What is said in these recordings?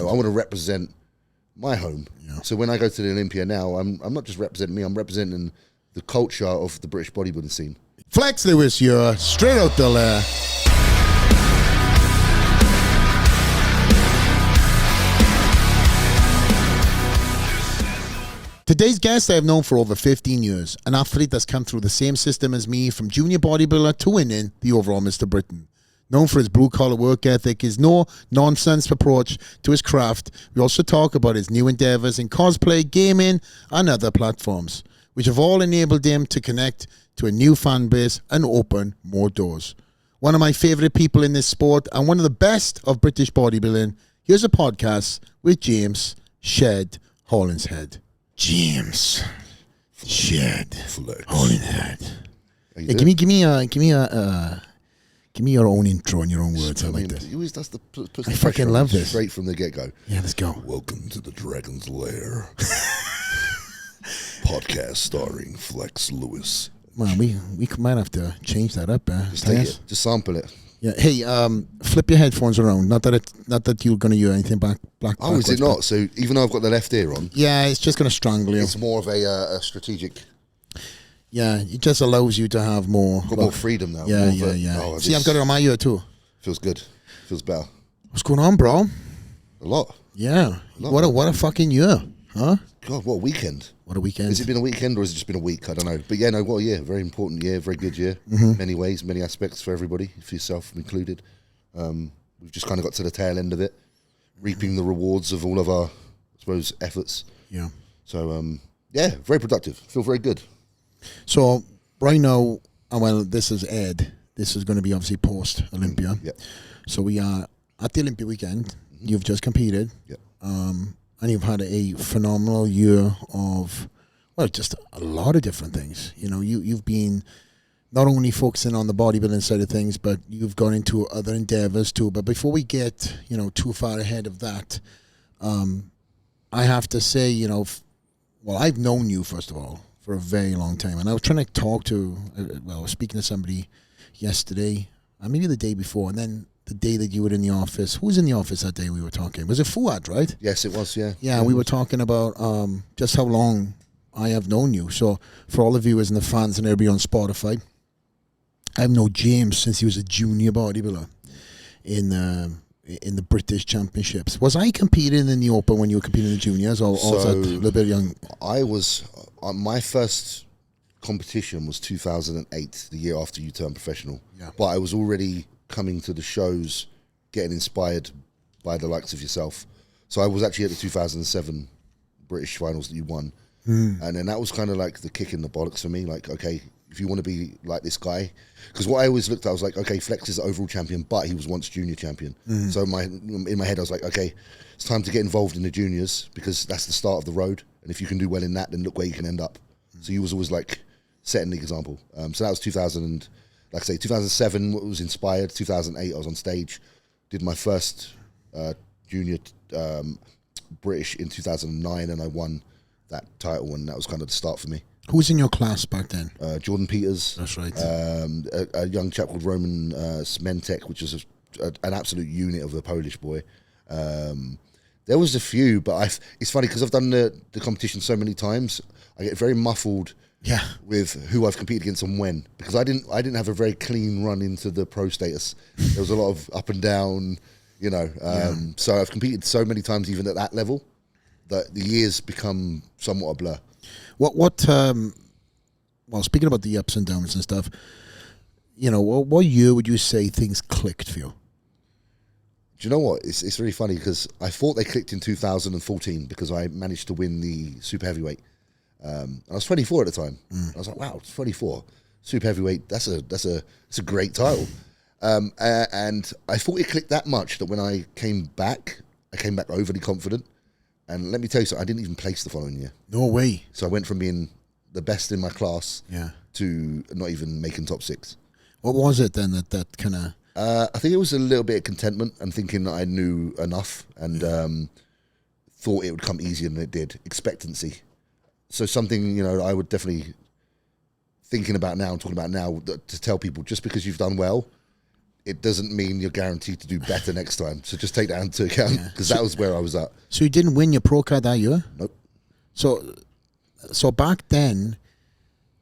I want to represent my home. Yeah. So when I go to the Olympia now, I'm not just representing me, I'm representing the culture of the British bodybuilding scene. Flex Lewis, you're straight out the lair. Today's guest I have known for over 15 years, an athlete that's come through the same system as me, from junior bodybuilder to winning the overall Mr. Britain. Known for his blue-collar work ethic, his no-nonsense approach to his craft. We also talk about his new endeavors in cosplay, gaming, and other platforms, which have all enabled him to connect to a new fan base and open more doors. One of my favorite people in this sport and one of the best of British bodybuilding. Here's a podcast with James Hollingshead. James Hollingshead. Hey, give me your own intro in your own words. I like this. He always does the. I fucking love this. Straight from the get-go. Yeah, let's go. Welcome to the Dragon's Lair. Podcast starring Flex Lewis. Man, we might have to change that up. Just take it. Just sample it. Yeah. Hey, flip your headphones around. Not that you're going to hear anything back. Oh, is it not? So even though I've got the left ear on, yeah, it's just going to strangle you. It's more of a strategic. Yeah, it just allows you to have more. Got more freedom now. Yeah. Oh, see, I've got it on my ear too. Feels good. Feels better. What's going on, bro? A lot. Yeah. What a fucking year, huh? God, what a weekend. What a weekend. Has it been a weekend or has it just been a week? I don't know. But yeah, no, what a year. Very important year, very good year. Many ways, many aspects for everybody, for yourself included. We've just kind of got to the tail end of it, reaping the rewards of all of our, I suppose, efforts. Yeah. So, yeah, very productive. Feel very good. So, right now, well, this is Ed. This is going to be obviously post-Olympia. Yeah. So we are at the Olympia weekend. You've just competed. Yeah. And you've had a phenomenal year of, well, just a lot of different things. You know, you've been not only focusing on the bodybuilding side of things, but you've gone into other endeavors too. But before we get, too far ahead of that, I have to say, well, I've known you, first of all, for a very long time. And I was trying to talk to, I was speaking to somebody yesterday, maybe the day before, and then the day that you were in the office. Who was in the office that day we were talking? Was it Fuad, right? Yes, it was, yeah. Yeah, we were talking about just how long I have known you. So for all the viewers and the fans and everybody on Spotify, I've known James since he was a junior bodybuilder in the British Championships. Was I competing in the Open when you were competing in the juniors, or was that a little bit young? I was, my first competition was 2008, the year after you turned professional. Yeah. But I was already coming to the shows, getting inspired by the likes of yourself. So I was actually at the 2007 British finals that you won. And then that was kind of like the kick in the bollocks for me. Like, okay, if you want to be like this guy, because what I always looked at, I was like, okay, Flex is the overall champion, but he was once junior champion. So in my head, I was like, okay, it's time to get involved in the juniors because that's the start of the road. And if you can do well in that, then look where you can end up. So you was always like setting the example. So that was 2007 was inspired. 2008 I was on stage, did my first junior British in 2009, and I won that title, and that was kind of the start for me. Who was in your class back then? Jordan Peters. That's right. A young chap called Roman Smentek, which was an absolute unit of a Polish boy. There was a few, but it's funny because I've done the competition so many times, I get very muffled. Yeah, with who I've competed against and when, because I didn't have a very clean run into the pro status. There was a lot of up and down, So I've competed so many times, even at that level, that the years become somewhat a blur. Well, speaking about the ups and downs and stuff, what year would you say things clicked for you? Do you know what? It's really funny because I thought they clicked in 2014 because I managed to win the super heavyweight. I was 24 at the time. I was like, wow, 24, super heavyweight. That's a great title. And I thought it clicked that much that when I came back overly confident. And let me tell you something, I didn't even place the following year. No way. So I went from being the best in my class to not even making top 6. What was it then that kind of? I think it was a little bit of contentment and thinking that I knew enough and thought it would come easier than it did. Expectancy. So something, I would definitely thinking about now and talking about now to tell people, just because you've done well, it doesn't mean you're guaranteed to do better next time. So just take that into account, because that was where I was at. So you didn't win your pro card that year? Nope. So back then,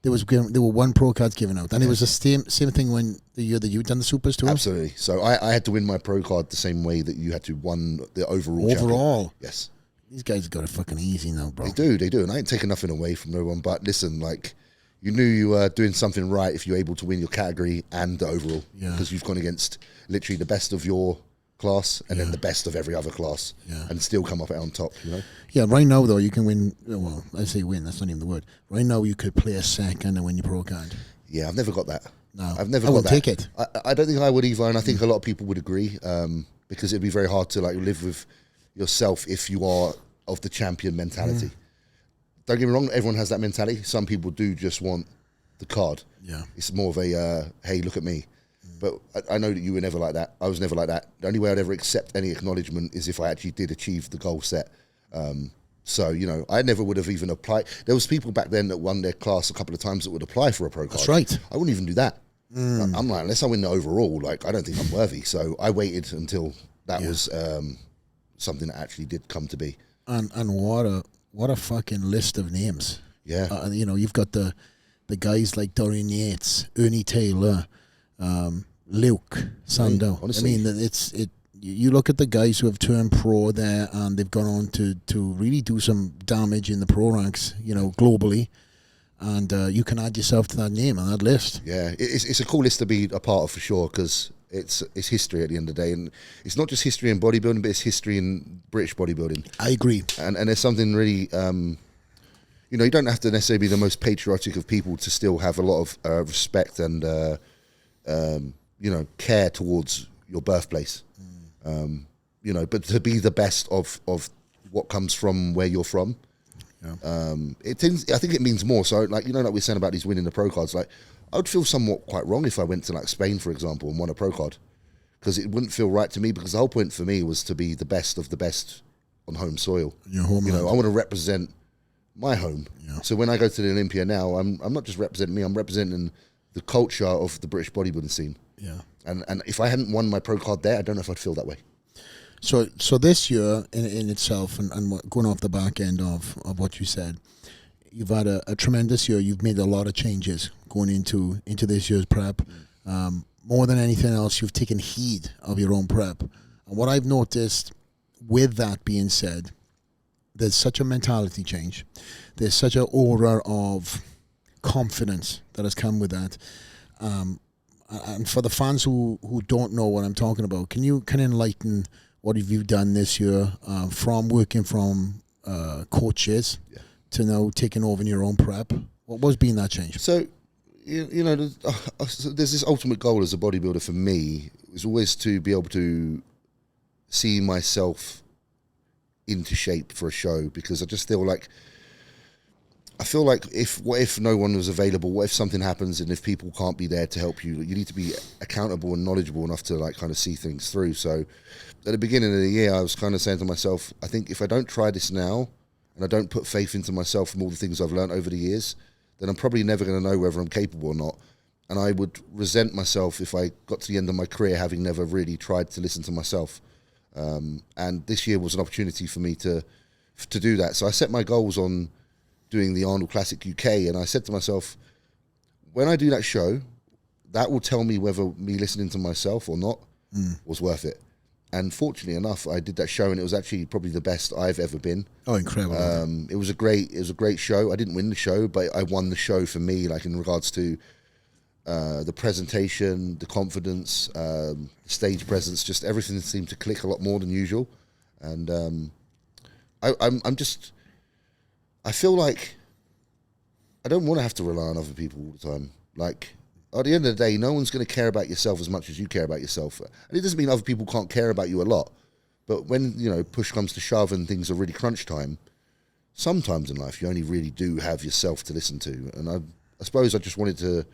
there were one pro card given out, and it was the same thing when the year that you done the supers too. Absolutely. So I had to win my pro card the same way that you had to win the overall. Champion. Yes. These guys got it fucking easy now, bro. They do, and I ain't taking nothing away from no one. But listen, like, you knew you were doing something right if you're able to win your category and the overall, because you've gone against literally the best of your class and then the best of every other class, and still come up out on top. You know. Yeah. Right now, though, you can win. Well, I say win. That's not even the word. Right now, you could play a second and win your pro card. Yeah, I've never got that. No, I've never got that. I would take it. I don't think I would either, and I think a lot of people would agree, because it'd be very hard to like live with yourself if you are of the champion mentality. Don't get me wrong, everyone has that mentality. Some people do just want the card. Yeah, it's more of a hey, look at me. But I know that you were never like that. I was never like that. The only way I'd ever accept any acknowledgement is if I actually did achieve the goal set. So, you know, I never would have even applied. There was people back then that won their class a couple of times that would apply for a pro card. That's right. I wouldn't even do that. I'm like, unless I win the overall, like, I don't think I'm worthy. So I waited until that was something that actually did come to be. And what a fucking list of names. Yeah. You know, you've got the guys like Dorian Yates, Ernie Taylor, Luke, Sandoe. Honestly. I mean, you look at the guys who have turned pro there, and they've gone on to really do some damage in the pro ranks, you know, globally. And you can add yourself to that name on that list. Yeah, it's a cool list to be a part of for sure, because it's history at the end of the day, and it's not just history in bodybuilding, but it's history in British bodybuilding. I agree. And there's something really, you know, you don't have to necessarily be the most patriotic of people to still have a lot of respect and you know, care towards your birthplace. You know, but to be the best of what comes from where you're from. Yeah. I think it means more. So, like, you know, like we're saying about these winning the pro cards, like, I would feel somewhat quite wrong if I went to like Spain, for example, and won a pro card, because it wouldn't feel right to me, because the whole point for me was to be the best of the best on home soil. Your homeland. You know, I want to represent my home. Yeah. So when I go to the Olympia now, I'm not just representing me, I'm representing the culture of the British bodybuilding scene. Yeah. And if I hadn't won my pro card there, I don't know if I'd feel that way. So this year in itself, and going off the back end of what you said, you've had a tremendous year. You've made a lot of changes going into this year's prep. More than anything else, you've taken heed of your own prep. And what I've noticed, with that being said, there's such a mentality change. There's such an aura of confidence that has come with that. And for the fans who don't know what I'm talking about, can you enlighten what have you done this year, from working from coaches to now taking over in your own prep? What was being that change? So, you know, there's this ultimate goal as a bodybuilder for me, is always to be able to see myself into shape for a show, because I just feel like, what if no one was available? What if something happens and if people can't be there to help you? You need to be accountable and knowledgeable enough to like kind of see things through. So at the beginning of the year, I was kind of saying to myself, I think if I don't try this now and I don't put faith into myself from all the things I've learned over the years, then I'm probably never going to know whether I'm capable or not. And I would resent myself if I got to the end of my career having never really tried to listen to myself. And this year was an opportunity for me to do that. So I set my goals on doing the Arnold Classic UK, and I said to myself, when I do that show, that will tell me whether me listening to myself or not was worth it. And fortunately enough, I did that show, and it was actually probably the best I've ever been. Oh, incredible! It was a great show. I didn't win the show, but I won the show for me, like in regards to the presentation, the confidence, stage presence, just everything seemed to click a lot more than usual. And I feel like I don't want to have to rely on other people all the time. Like, at the end of the day, no one's going to care about yourself as much as you care about yourself. And it doesn't mean other people can't care about you a lot. But when, you know, push comes to shove and things are really crunch time, sometimes in life you only really do have yourself to listen to. And I suppose I just wanted to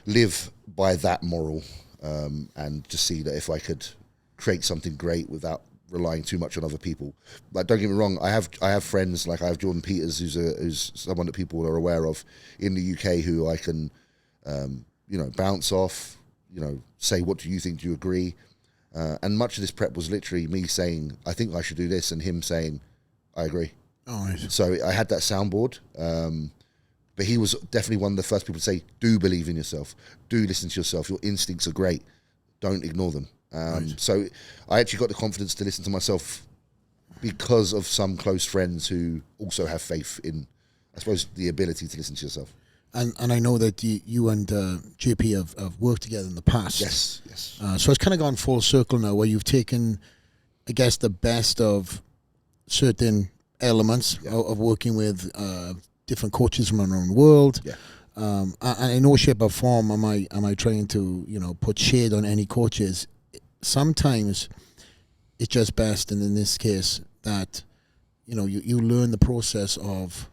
live by that moral, and just see that if I could create something great without relying too much on other people. Like, don't get me wrong, I have friends, like I have Jordan Peters, who's someone that people are aware of in the UK, who I can you know, bounce off, say, what do you think? Do you agree? And much of this prep was literally me saying, I think I should do this, and him saying, I agree. Oh, right. So I had that soundboard, but he was definitely one of the first people to say, do believe in yourself. Do listen to yourself. Your instincts are great. Don't ignore them. Right. So I actually got the confidence to listen to myself because of some close friends who also have faith in, I suppose, the ability to listen to yourself. And I know that you and JP have worked together in the past. Yes. So it's kind of gone full circle now, where you've taken, I guess, the best of certain elements of working with different coaches from around the world. Yeah. And in no shape or form am I trying to put shade on any coaches. Sometimes it's just best, and in this case, that you learn the process of,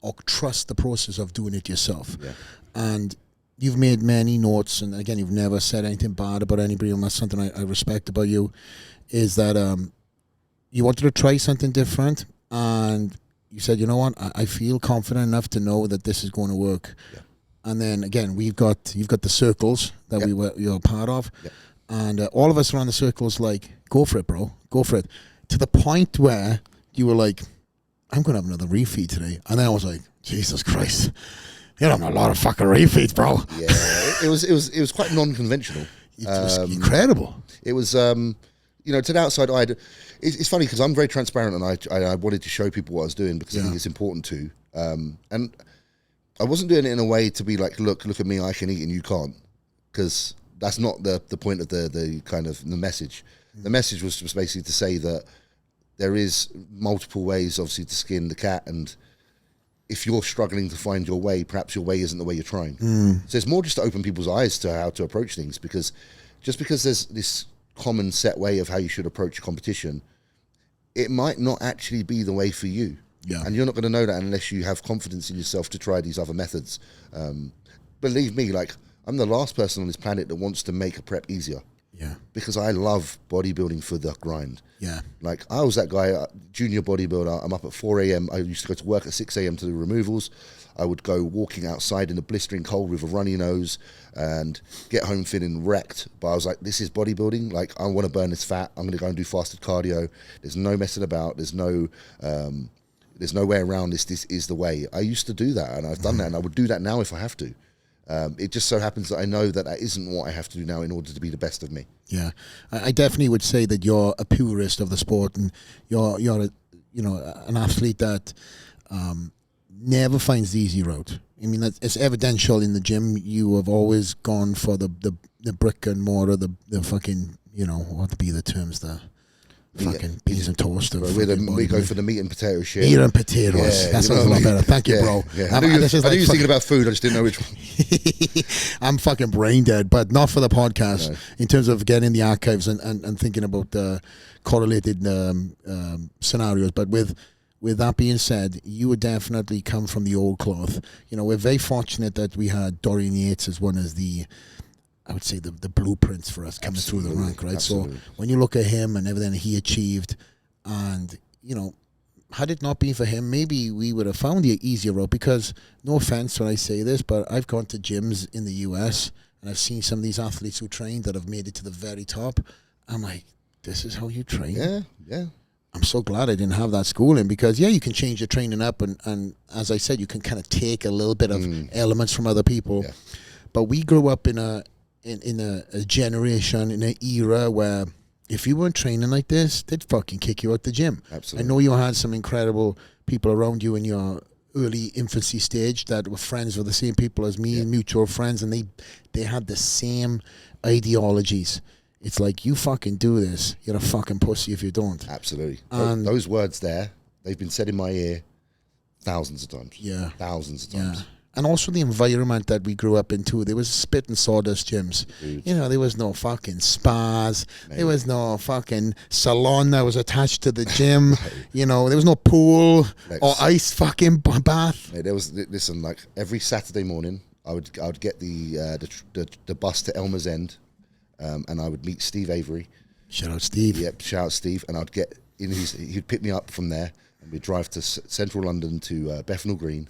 or trust the process of doing it yourself. Yeah. And you've made many notes, and again, you've never said anything bad about anybody, and that's something I respect about you, is that you wanted to try something different, and you said, you know what, I feel confident enough to know that this is going to work. Yeah. And then again, you've got the circles that you're a part of, and all of us around the circles like, go for it, bro, go for it, to the point where you were like, I'm going to have another refeed today. And then I was like, Jesus Christ, you're having a lot of fucking refeeds, bro. Yeah, it was quite non-conventional. It was incredible. It was, to the outside eye, it's funny because I'm very transparent, and I wanted to show people what I was doing because I think it's important to. And I wasn't doing it in a way to be like, look at me, I can eat and you can't, because that's not the point of the kind of the message. The message was just basically to say that there is multiple ways, obviously, to skin the cat, and if you're struggling to find your way, perhaps your way isn't the way you're trying. So it's more just to open people's eyes to how to approach things, because just because there's this common set way of how you should approach a competition, it might not actually be the way for you. Yeah. And you're not going to know that unless you have confidence in yourself to try these other methods. Believe me, like, I'm the last person on this planet that wants to make a prep easier. Yeah. Because I love bodybuilding for the grind. Yeah. Like, I was that guy, junior bodybuilder. I'm up at 4 a.m. I used to go to work at 6 a.m. to do removals. I would go walking outside in the blistering cold with a runny nose and get home feeling wrecked. But I was like, this is bodybuilding. Like, I want to burn this fat. I'm going to go and do fasted cardio. There's no messing about. There's no way around this. This is the way. I used to do that, and I've done that, and I would do that now if I have to. It just so happens that I know that isn't what I have to do now in order to be the best of me. Yeah, I definitely would say that you're a purist of the sport, and you're an athlete that never finds the easy route. I mean, it's evidential in the gym. You have always gone for the brick and mortar, the fucking, what would be the terms there? Fucking beans and toast. We go for the meat and potato shit. Meat and potatoes. That sounds a lot better. Thank you, bro. Yeah. I knew you were thinking about food. I just didn't know which one. I'm fucking brain dead, but not for the podcast. No. In terms of getting the archives and thinking about the correlated scenarios. But with that being said, you would definitely come from the old cloth. We're very fortunate that we had Dorian Yates as one as the, I would say, the blueprints for us coming through the rank, right? Absolutely. So when you look at him and everything he achieved, and, had it not been for him, maybe we would have found the easier route, because, no offense when I say this, but I've gone to gyms in the US and I've seen some of these athletes who train that have made it to the very top. I'm like, this is how you train? Yeah. I'm so glad I didn't have that schooling, because you can change your training up, and as I said, you can kind of take a little bit of elements from other people. Yeah. But we grew up in a generation, in an era where if you weren't training like this, they'd fucking kick you out the gym. Absolutely. I know you had some incredible people around you in your early infancy stage that were friends with the same people as me, mutual friends, and they had the same ideologies. It's like, you fucking do this, you're a fucking pussy if you don't. Absolutely. And those words there, they've been said in my ear thousands of times. Yeah. Thousands of times. Yeah. And also the environment that we grew up into. There was spit and sawdust gyms. Dude. There was no fucking spas. Maybe. There was no fucking salon that was attached to the gym. There was no pool or ice fucking bath. There was, listen, like every Saturday morning, I would get the bus to Elmer's End, and I would meet Steve Avery. Shout out Steve. Yep, shout out Steve. And I'd get he'd pick me up from there, and we'd drive to central London to Bethnal Green,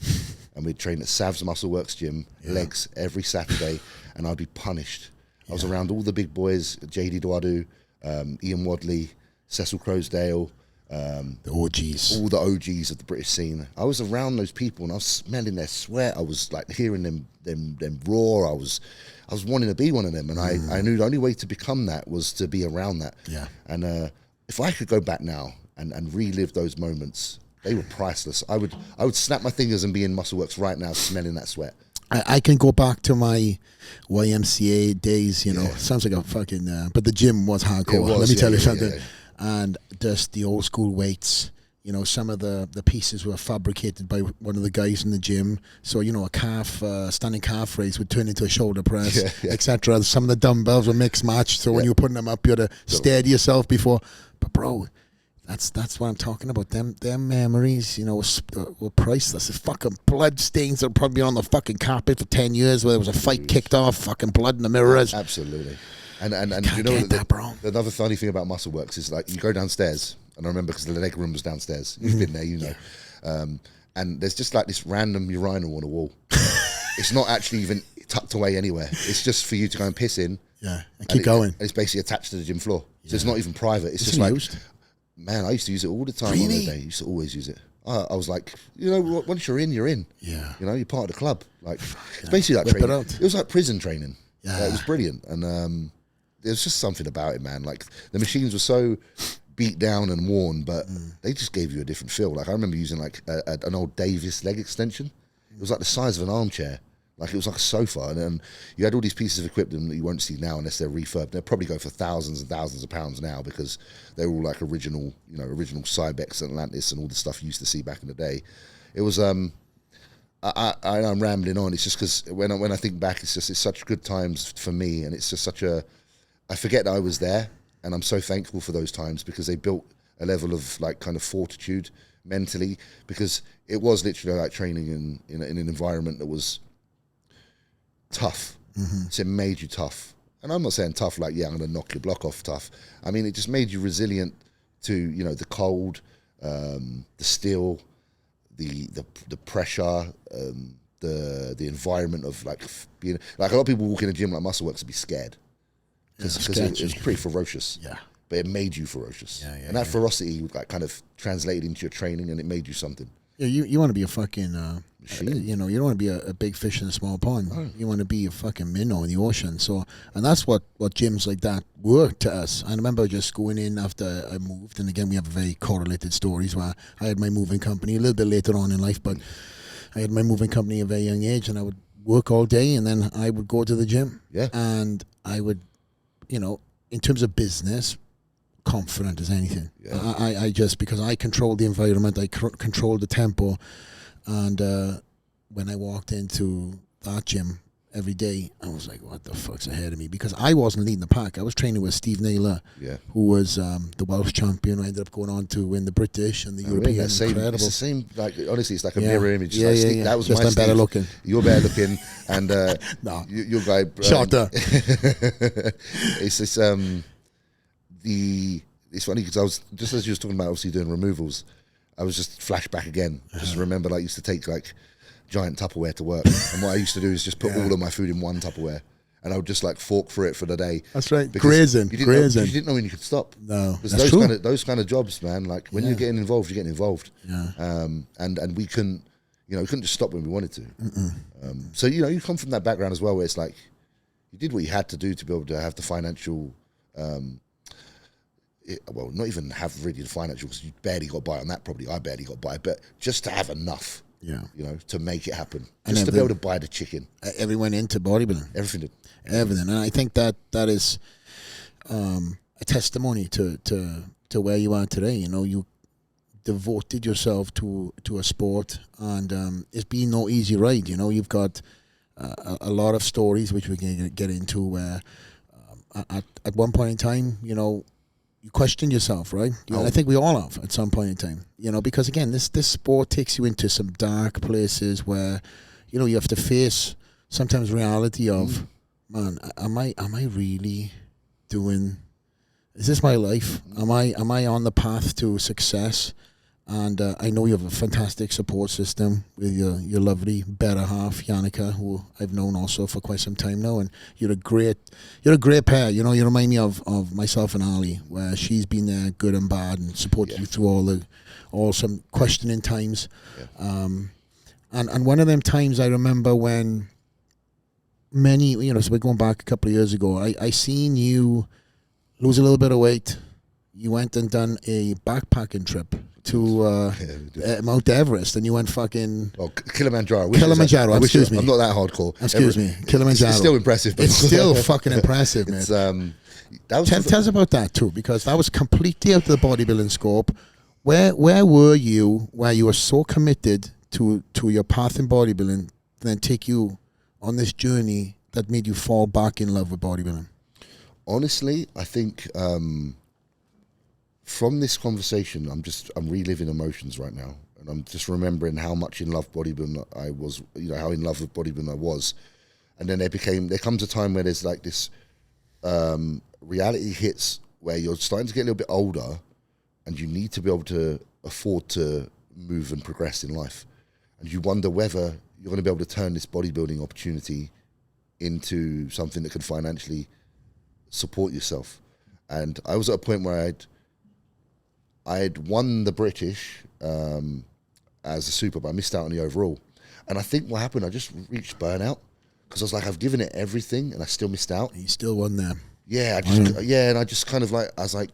and we'd train at Sav's Muscle Works gym, legs, every Saturday, and I'd be punished. I was around all the big boys, JD Duadu, Ian Wadley, Cecil Crowsdale, the OGs, all the OGs of the British scene. I was around those people and I was smelling their sweat. I was like hearing them roar. I was wanting to be one of them, and I knew the only way to become that was to be around that. Yeah. And if I could go back now and relive those moments, they were priceless. I would snap my fingers and be in Muscleworks right now, smelling that sweat. I can go back to my YMCA days, you know. Sounds like a fucking, but the gym was hardcore. Let me tell you something. And just the old school weights, you know, some of the pieces were fabricated by one of the guys in the gym. So, you know, a calf, standing calf raise would turn into a shoulder press, etc. Some of the dumbbells were mixed matched. So when you were putting them up, you had to steady yourself before. But bro, that's what I'm talking about. Them memories, you know, were priceless. The fucking blood stains that would probably be on the fucking carpet for 10 years where there was a fight kicked off, fucking blood in the mirrors. Absolutely. And you know that, bro. Another funny thing about Muscleworks is like you go downstairs, and I remember because the leg room was downstairs. You've been there, you know. And there's just like this random urinal on the wall. It's not actually even tucked away anywhere. It's just for you to go and piss in. Yeah, and keep going. And it's basically attached to the gym floor. So it's not even private. It's just like, man, I used to use it all the time on the day. I used to always use it. I was like, you know, once you're in, you're in. Yeah. You know, you're part of the club. Like, it's basically like training. It was like prison training. Yeah. It was brilliant. And there's just something about it, man. Like, the machines were so beat down and worn, but they just gave you a different feel. Like, I remember using like an old Davis leg extension. It was like the size of an armchair. Like, it was like a sofa, and you had all these pieces of equipment that you won't see now unless they're refurbed. They'll probably go for thousands and thousands of pounds now because they're all like original Cybex, Atlantis, and all the stuff you used to see back in the day. It was I'm rambling on. It's just because when I think back, it's such good times for me, and it's just I forget that I was there, and I'm so thankful for those times because they built a level of like kind of fortitude mentally, because it was literally like training in an environment that was tough. So it made you tough. And I'm not saying tough like, I'm going to knock your block off tough. I mean, it just made you resilient to, you know, the cold, the steel, the pressure, the environment of like being, like a lot of people walk in a gym like Muscleworks and be scared. Because it was pretty ferocious. Yeah. But it made you ferocious. And that ferocity like kind of translated into your training, and it made you something. Yeah, you want to be a fucking, you know, you don't want to be a big fish in a small pond. Oh. You want to be a fucking minnow in the ocean. So, and that's what gyms like that were to us. I remember just going in after I moved, and again, we have very correlated stories where I had my moving company a little bit later on in life, but I had my moving company at a very young age, and I would work all day, and then I would go to the gym. Yeah. And I would, you know, in terms of business, confident as anything. Yeah. I just, because I controlled the environment, I controlled the tempo, and when I walked into that gym every day, I was like, what the fuck's ahead of me? Because I wasn't leading the pack. I was training with Steve Naylor, who was the Welsh champion, who ended up going on to win the British and the European. Incredible. It's the same, like, honestly, it's like a mirror image. Yeah, like that was just my I'm better looking. You're better looking, and no. your guy... Shorter. It's this... It's funny because I was, just as you was talking about obviously doing removals, I was just flashback again. Just remember, like, I used to take like giant Tupperware to work, and what I used to do is just put all of my food in one Tupperware, and I would just like fork for it for the day. That's right. Grazing. You didn't know when you could stop. No, that's true. Those kind of jobs, man. Like when you're getting involved, you're getting involved. Yeah. And we couldn't, you know, we couldn't just stop when we wanted to. So you know, you come from that background as well, where it's like you did what you had to do to be able to have the financial. Well, not even have really the financial, because you barely got by on that. Probably I barely got by, but just to have enough, you know, to make it happen, just to be able to buy the chicken. Everyone into bodybuilding, everything, and I think that is a testimony to where you are today. You know, you devoted yourself to a sport, and it's been no easy ride. You know, you've got a lot of stories which we can get into where at one point in time, you know, you question yourself, right? I think we all have at some point in time, you know, because again, this sport takes you into some dark places where, you know, you have to face sometimes reality of, man, am I really doing? Is this my life? Am I on the path to success? And I know you have a fantastic support system with your lovely better half, Yannicka, who I've known also for quite some time now. And you're a great pair. You know, you remind me of myself and Ali, where she's been there good and bad and supported you through all some questioning times. Yeah. And one of them times I remember when so we're going back a couple of years ago, I seen you lose a little bit of weight. You went and done a backpacking trip to Mount Everest, and you went fucking... Oh, Kilimanjaro. Kilimanjaro, excuse me. I'm not that hardcore. Excuse me, Kilimanjaro. It's still impressive. It's still fucking impressive, man. Tell us about that, too, because that was completely out of the bodybuilding scope. Where were you, where you were so committed to your path in bodybuilding, then take you on this journey that made you fall back in love with bodybuilding? Honestly, I think... from this conversation, I'm reliving emotions right now, and I'm just remembering how much in love bodybuilding I was, how in love with bodybuilding I was, and then there comes a time where there's like this reality hits where you're starting to get a little bit older, and you need to be able to afford to move and progress in life, and you wonder whether you're going to be able to turn this bodybuilding opportunity into something that can financially support yourself. And I was at a point where I'd won the British as a super, but I missed out on the overall. And I think what happened, I just reached burnout because I was like, I've given it everything and I still missed out. You still won there. Yeah, and I just kind of like, I was like,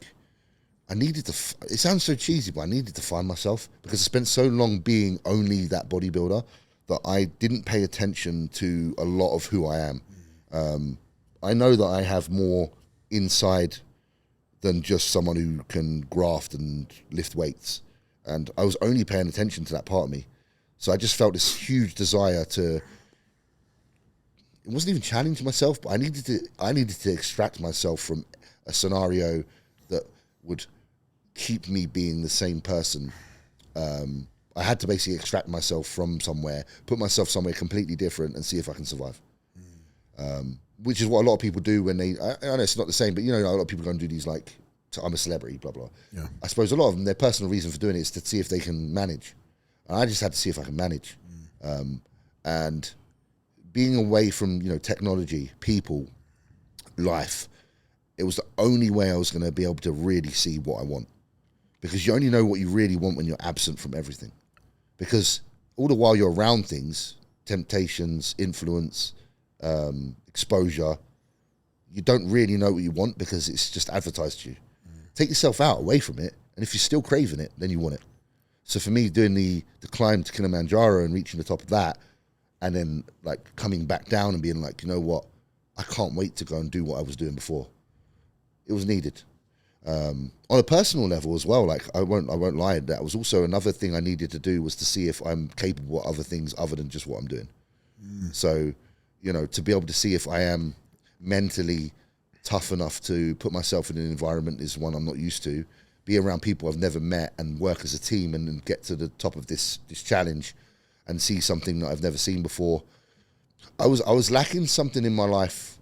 I needed to, it sounds so cheesy, but I needed to find myself because I spent so long being only that bodybuilder that I didn't pay attention to a lot of who I am. I know that I have more inside than just someone who can graft and lift weights. And I was only paying attention to that part of me. So I just felt this huge desire to, it wasn't even challenge myself, but I needed to extract myself from a scenario that would keep me being the same person. I had to basically extract myself from somewhere, put myself somewhere completely different and see if I can survive. Which is what a lot of people do when they, I know it's not the same, but a lot of people go and do these like, I'm a celebrity, blah, blah. Yeah. I suppose a lot of them, their personal reason for doing it is to see if they can manage. And I just had to see if I can manage. And being away from, technology, people, life, it was the only way I was going to be able to really see what I want. Because you only know what you really want when you're absent from everything. Because all the while you're around things, temptations, influence, exposure, you don't really know what you want because it's just advertised to you. Take yourself out away from it, and if you're still craving it, then you want it. So for me, doing the climb to Kilimanjaro and reaching the top of that, and then like coming back down and being like, you know what, I can't wait to go and do what I was doing before. It was needed. On a personal level as well, like I won't lie, that was also another thing I needed to do was to see if I'm capable of other things other than just what I'm doing. So, to be able to see if I am mentally tough enough to put myself in an environment is one I'm not used to, be around people I've never met and work as a team and get to the top of this challenge and see something that I've never seen before. I was lacking something in my life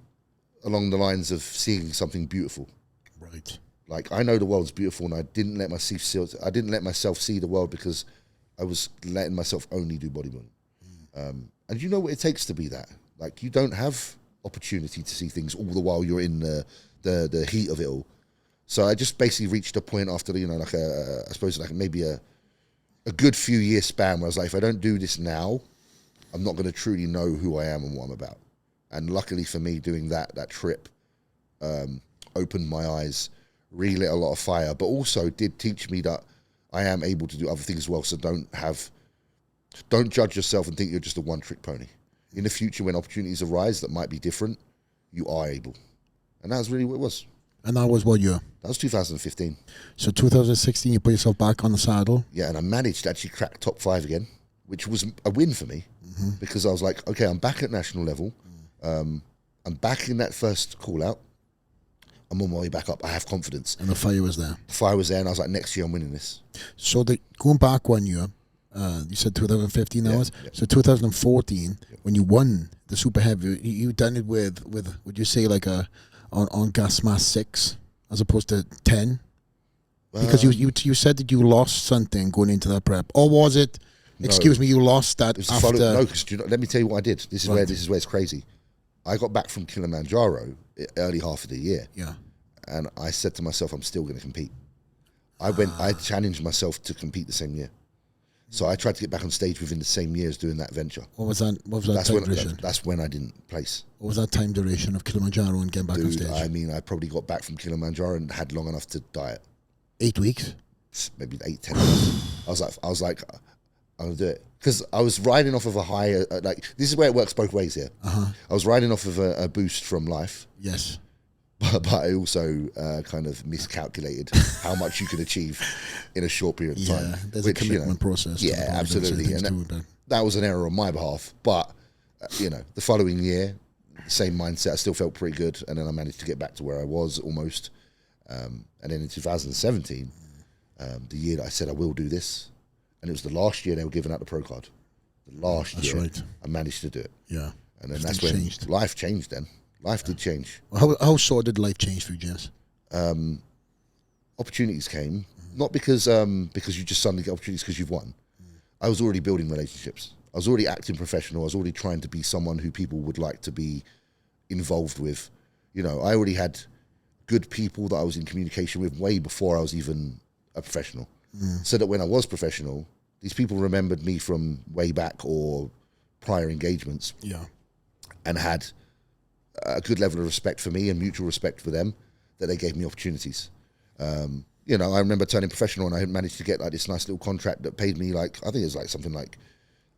along the lines of seeing something beautiful. Right. Like I know the world's beautiful and I didn't let myself see the world because I was letting myself only do bodybuilding. And you know what it takes to be that. Like you don't have opportunity to see things all the while you're in the heat of it all. So I just basically reached a point after I suppose maybe a good few year span where I was like, if I don't do this now, I'm not going to truly know who I am and what I'm about. And luckily for me, doing that trip opened my eyes, relit a lot of fire, but also did teach me that I am able to do other things as well. So don't judge yourself and think you're just a one-trick pony. In the future, when opportunities arise that might be different, you are able. And that was really what it was. And that was what year? That was 2015. So 2016, you put yourself back on the saddle? Yeah, and I managed to actually crack top 5 again, which was a win for me because I was like, okay, I'm back at national level. I'm back in that first call out. I'm on my way back up. I have confidence. And the fire was there? The fire was there, and I was like, next year I'm winning this. So going back 1 year, you said 2015 that was? Yeah. So 2014, when you won the super heavy, you done it with would you say like on gas mass 6 as opposed to 10? Because you said that you lost something going into that prep, or was it? Excuse me, you lost that after. No, because let me tell you what I did. This is where it's crazy. I got back from Kilimanjaro early half of the year. Yeah. And I said to myself, I'm still going to compete. I challenged myself to compete the same year. So I tried to get back on stage within the same year as doing that venture. What was that time duration? That's when I didn't place. What was that time duration of Kilimanjaro and getting back on stage? I mean, I probably got back from Kilimanjaro and had long enough to diet. 8 weeks? Maybe 8, 10 months. I was like, I'm going to do it. Because I was riding off of a high, this is where it works both ways here. I was riding off of a boost from life. Yes. But I also kind of miscalculated how much you could achieve in a short period of time. Yeah, there's a commitment process. Yeah, absolutely. And that was an error on my behalf. But, the following year, same mindset, I still felt pretty good. And then I managed to get back to where I was almost. And then in 2017, the year that I said I will do this, and it was the last year they were giving out the pro card. The last year, right. I managed to do it. Yeah. And then that's when life changed then. Life did change. How so did life change for you, James? Opportunities came, not because you just suddenly get opportunities because you've won. I was already building relationships. I was already acting professional. I was already trying to be someone who people would like to be involved with. I already had good people that I was in communication with way before I was even a professional. So that when I was professional, these people remembered me from way back or prior engagements. Yeah. And had a good level of respect for me and mutual respect for them, that they gave me opportunities. I remember turning professional and I had managed to get like this nice little contract that paid me I think it was like something like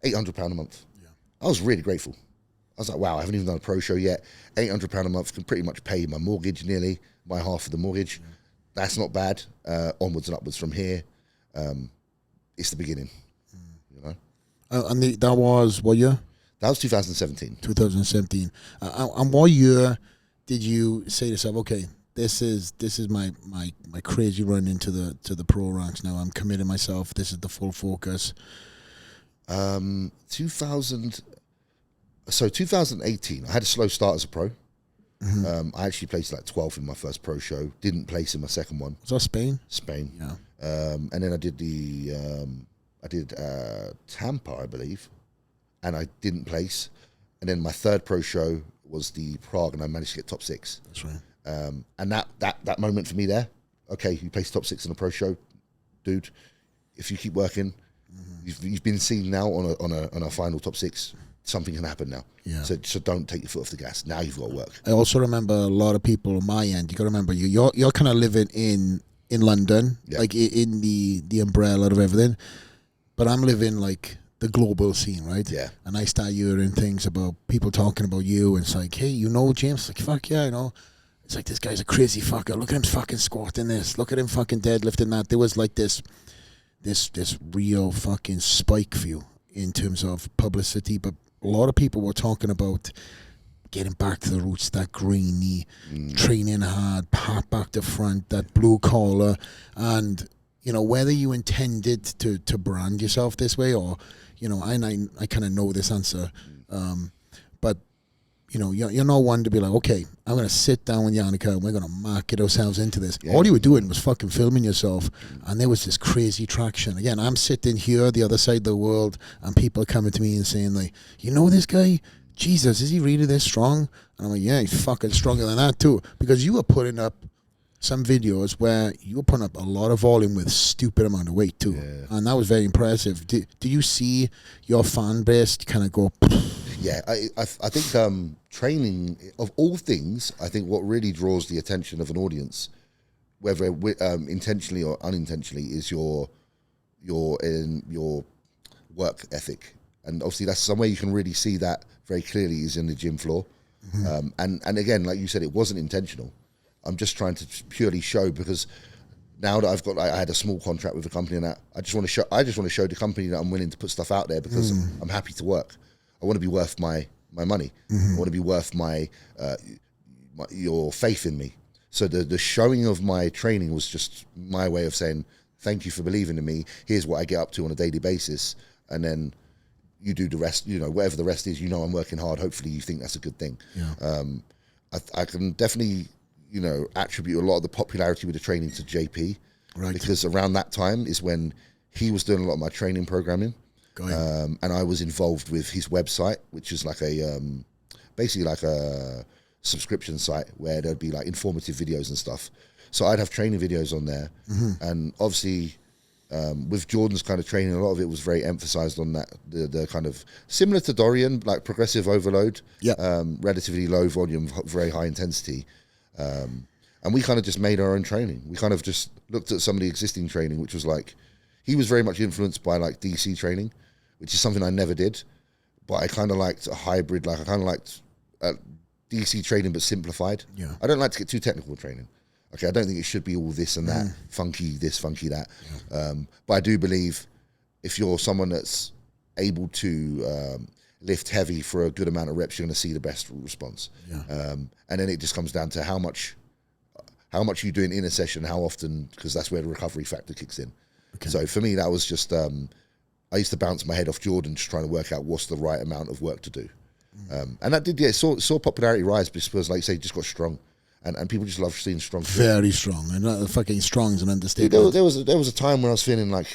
£800 a month. Yeah. I was really grateful. I was like, wow, I haven't even done a pro show yet. £800 a month can pretty much pay my mortgage nearly, my half of the mortgage. Yeah. That's not bad. Onwards and upwards from here. It's the beginning, And that was what year? That was 2017. 2017. And what year did you say to yourself, okay, this is my crazy run into the pro ranks now. I'm committing myself. This is the full focus. 2018, I had a slow start as a pro. I actually placed 12th in my first pro show. Didn't place in my second one. Was that Spain? Spain. Yeah. And then I did Tampa, I believe, and I didn't place. And then my third pro show was the Prague, and I managed to get top 6. That's right. And that moment for me there, okay, you placed top 6 in a pro show, dude. If you keep working, you've been seen now on a final top 6. Something can happen now. Yeah. So don't take your foot off the gas. Now you've got to work. I also remember a lot of people on my end. You got to remember you're kind of living in London, like in the umbrella of everything. But I'm living like the global scene, right? Yeah. And I start hearing things about people talking about you, and it's like, hey, James? Like, fuck yeah, It's like, this guy's a crazy fucker. Look at him fucking squatting this. Look at him fucking deadlifting that. There was like this real fucking spike for you in terms of publicity, but a lot of people were talking about getting back to the roots, that greeny, training hard, pat back to front, that blue collar, and whether you intended to brand yourself this way or, I kind of know this answer, but you're not one to be like, okay, I'm gonna sit down with Yannicka and we're gonna market ourselves into this. Yeah. All you were doing was fucking filming yourself, and there was this crazy traction. Again, I'm sitting here the other side of the world, and people are coming to me and saying like, this guy, Jesus, is he really this strong? And I'm like, yeah, he's fucking stronger than that too, because you were putting up some videos where you were putting up a lot of volume with stupid amount of weight too, and that was very impressive. Do you see your fan base kind of go? Yeah, I think training, of all things, I think what really draws the attention of an audience, whether intentionally or unintentionally, is your work ethic. And obviously that's somewhere you can really see that very clearly is in the gym floor. And again, like you said, it wasn't intentional. I'm just trying to purely show, because now that I had a small contract with a company, and I just want to show the company that I'm willing to put stuff out there because I'm happy to work. I want to be worth my money. I want to be worth your faith in me. So the showing of my training was just my way of saying, thank you for believing in me. Here's what I get up to on a daily basis. And then you do the rest, whatever the rest is, I'm working hard. Hopefully you think that's a good thing. Yeah. I can definitely, attribute a lot of the popularity with the training to JP. Right. Because around that time is when he was doing a lot of my training programming. And I was involved with his website, which is like a basically like a subscription site where there'd be like informative videos and stuff. So I'd have training videos on there, and obviously with Jordan's kind of training, a lot of it was very emphasized on that the kind of similar to Dorian, like progressive overload, relatively low volume, very high intensity, and we kind of just made our own training. We kind of just looked at some of the existing training, which was like, he was very much influenced by like DC training, which is something I never did, but I kind of liked a hybrid. Like I kind of liked DC training but simplified. Yeah, I don't like to get too technical with training. Okay, I don't think it should be all this and that, funky this, funky that. But I do believe if you're someone that's able to lift heavy for a good amount of reps, you're going to see the best response. And then it just comes down to how much you doing in a session, how often, because that's where the recovery factor kicks in. Okay. So for me, that was just, I used to bounce my head off Jordan just trying to work out what's the right amount of work to do. And that did, saw popularity rise because, like you say, it just got strong. And people just love seeing strong shit. Very strong. And fucking strong is an understatement. There was a time where I was feeling like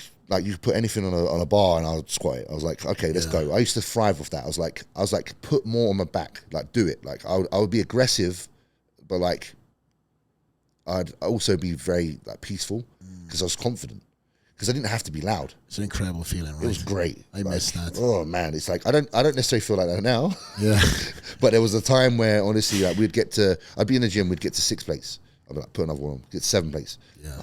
you could put anything on a bar and I would squat it. I was like, okay, let's go. I used to thrive with that. I was like, put more on my back, like do it. Like I would be aggressive, but like I'd also be very like peaceful because I was confident. Because I didn't have to be loud. It's an incredible feeling, right? It was great. I miss that. Oh man, it's like I don't necessarily feel like that now. Yeah. But there was a time where honestly, like I'd be in the gym, we'd get to 6th place. I'd be like, put another one on, get 7th place. Yeah.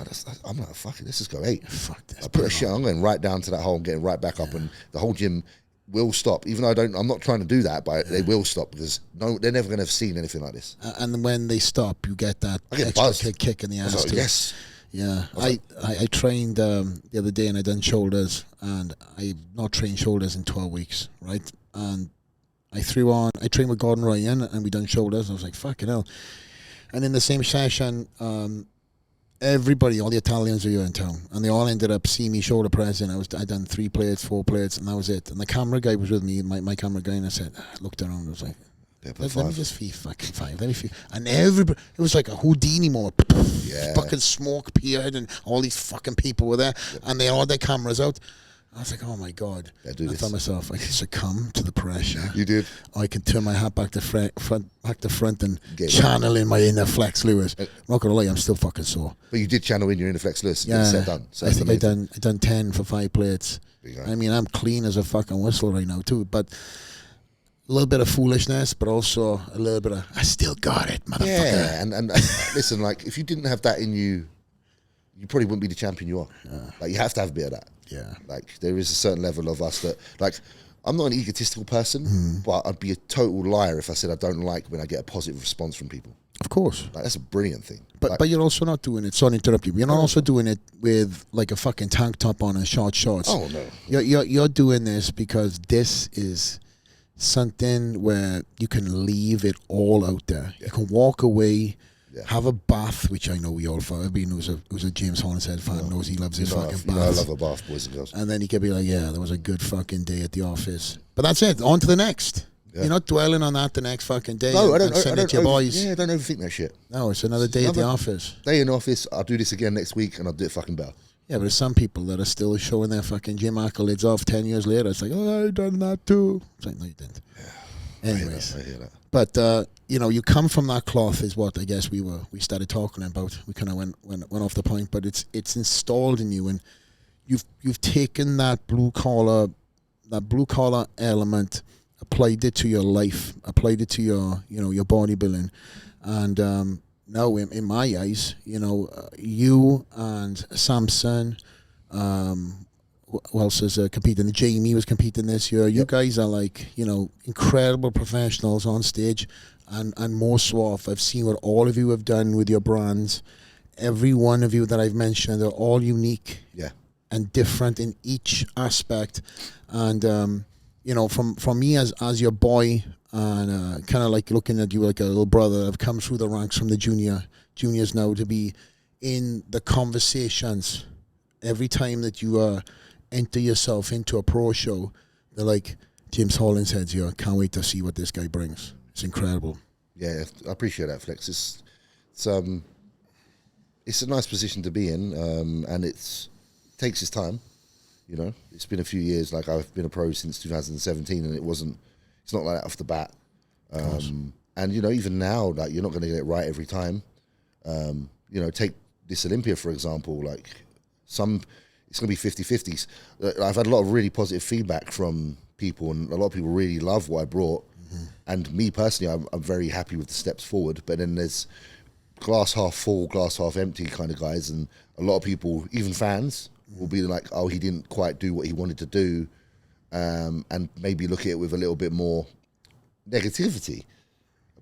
I'm like, fuck it, let's just go 8. Fuck this. I put a shit, I'm going right down to that hole and getting right back up, and the whole gym will stop. Even though I'm not trying to do that, but they will stop because they're never going to have seen anything like this. And when they stop, you get that extra kick in the ass. Like, yes. Yeah, I trained the other day and I done shoulders, and I've not trained shoulders in 12 weeks, right? And I trained with Gordon Ryan and we done shoulders. I was like, fucking hell. And in the same session, everybody, all the Italians were here in town, and they all ended up seeing me shoulder pressing. I done 3 plates, 4 plates, and that was it. And the camera guy was with me, my camera guy, and I looked around, I was like, let me just feel fucking 5. Let me feel. And everybody, it was like a Houdini moment. Yeah. Fucking smoke appeared and all these fucking people were there, and they all had their cameras out. I was like, oh my God. I thought myself, I can succumb to the pressure. You did. I can turn my hat back to front and channel in my inner Flex Lewis. I'm not going to lie, I'm still fucking sore. But you did channel in your inner Flex Lewis. Yeah. Set done. So I think I done 10 for 5 plates. I mean, I'm clean as a fucking whistle right now too, but a little bit of foolishness, but also a little bit of, I still got it, motherfucker. Yeah, and listen, like, if you didn't have that in you, you probably wouldn't be the champion you are. Like, you have to have a bit of that. Yeah. Like, there is a certain level of us that, like, I'm not an egotistical person, but I'd be a total liar if I said I don't like when I get a positive response from people. Of course. Like, that's a brilliant thing. But you're also not doing it, sorry to interrupt you, you're not also doing it with, like, a fucking tank top on and short shorts. Oh, no. You're doing this because this is something where you can leave it all out there. Yeah. You can walk away, have a bath, which I know we all follow. Everyone who's a James Hollingshead fan knows he loves his fucking bath. I love a bath, boys and girls. And then you can be like, yeah, there was a good fucking day at the office. But that's it. On to the next. Yeah. You're not dwelling on that the next fucking day. No, I don't overthink that shit. No, it's another day at the office. Day in the office, I'll do this again next week and I'll do it fucking better. Yeah, but there's some people that are still showing their fucking gym accolades off 10 years later. It's like, oh, I've done that too. It's like, no, you didn't. Yeah. Anyways. I hear that. But, you come from that cloth is what I guess we started talking about. We kind of went off the point, but it's installed in you, and you've taken that blue collar element, applied it to your life, applied it to your bodybuilding, and now in my eyes, you and Samson, who else is competing? Jamie was competing this year. You guys are like, incredible professionals on stage, and more suave. I've seen what all of you have done with your brands. Every one of you that I've mentioned, they're all unique and different in each aspect. And, from me as your boy, and kind of like looking at you like a little brother, I've come through the ranks from the juniors now to be in the conversations. Every time that you enter yourself into a pro show, they're like, James Hollingshead's here. Can't wait to see what this guy brings. It's incredible. Yeah, I appreciate that, Flex. It's it's a nice position to be in, and it takes its time. You know, it's been a few years. Like I've been a pro since 2017, and it's not like that off the bat. And you know, even now, like you're not going to get it right every time. You know, take this Olympia for example. Like it's going to be 50-50s. I've had a lot of really positive feedback from people, and a lot of people really love what I brought. And me personally, I'm very happy with the steps forward. But then there's glass half full, glass half empty kind of guys, and a lot of people, even fans, will be like, "Oh, he didn't quite do what he wanted to do," and maybe look at it with a little bit more negativity.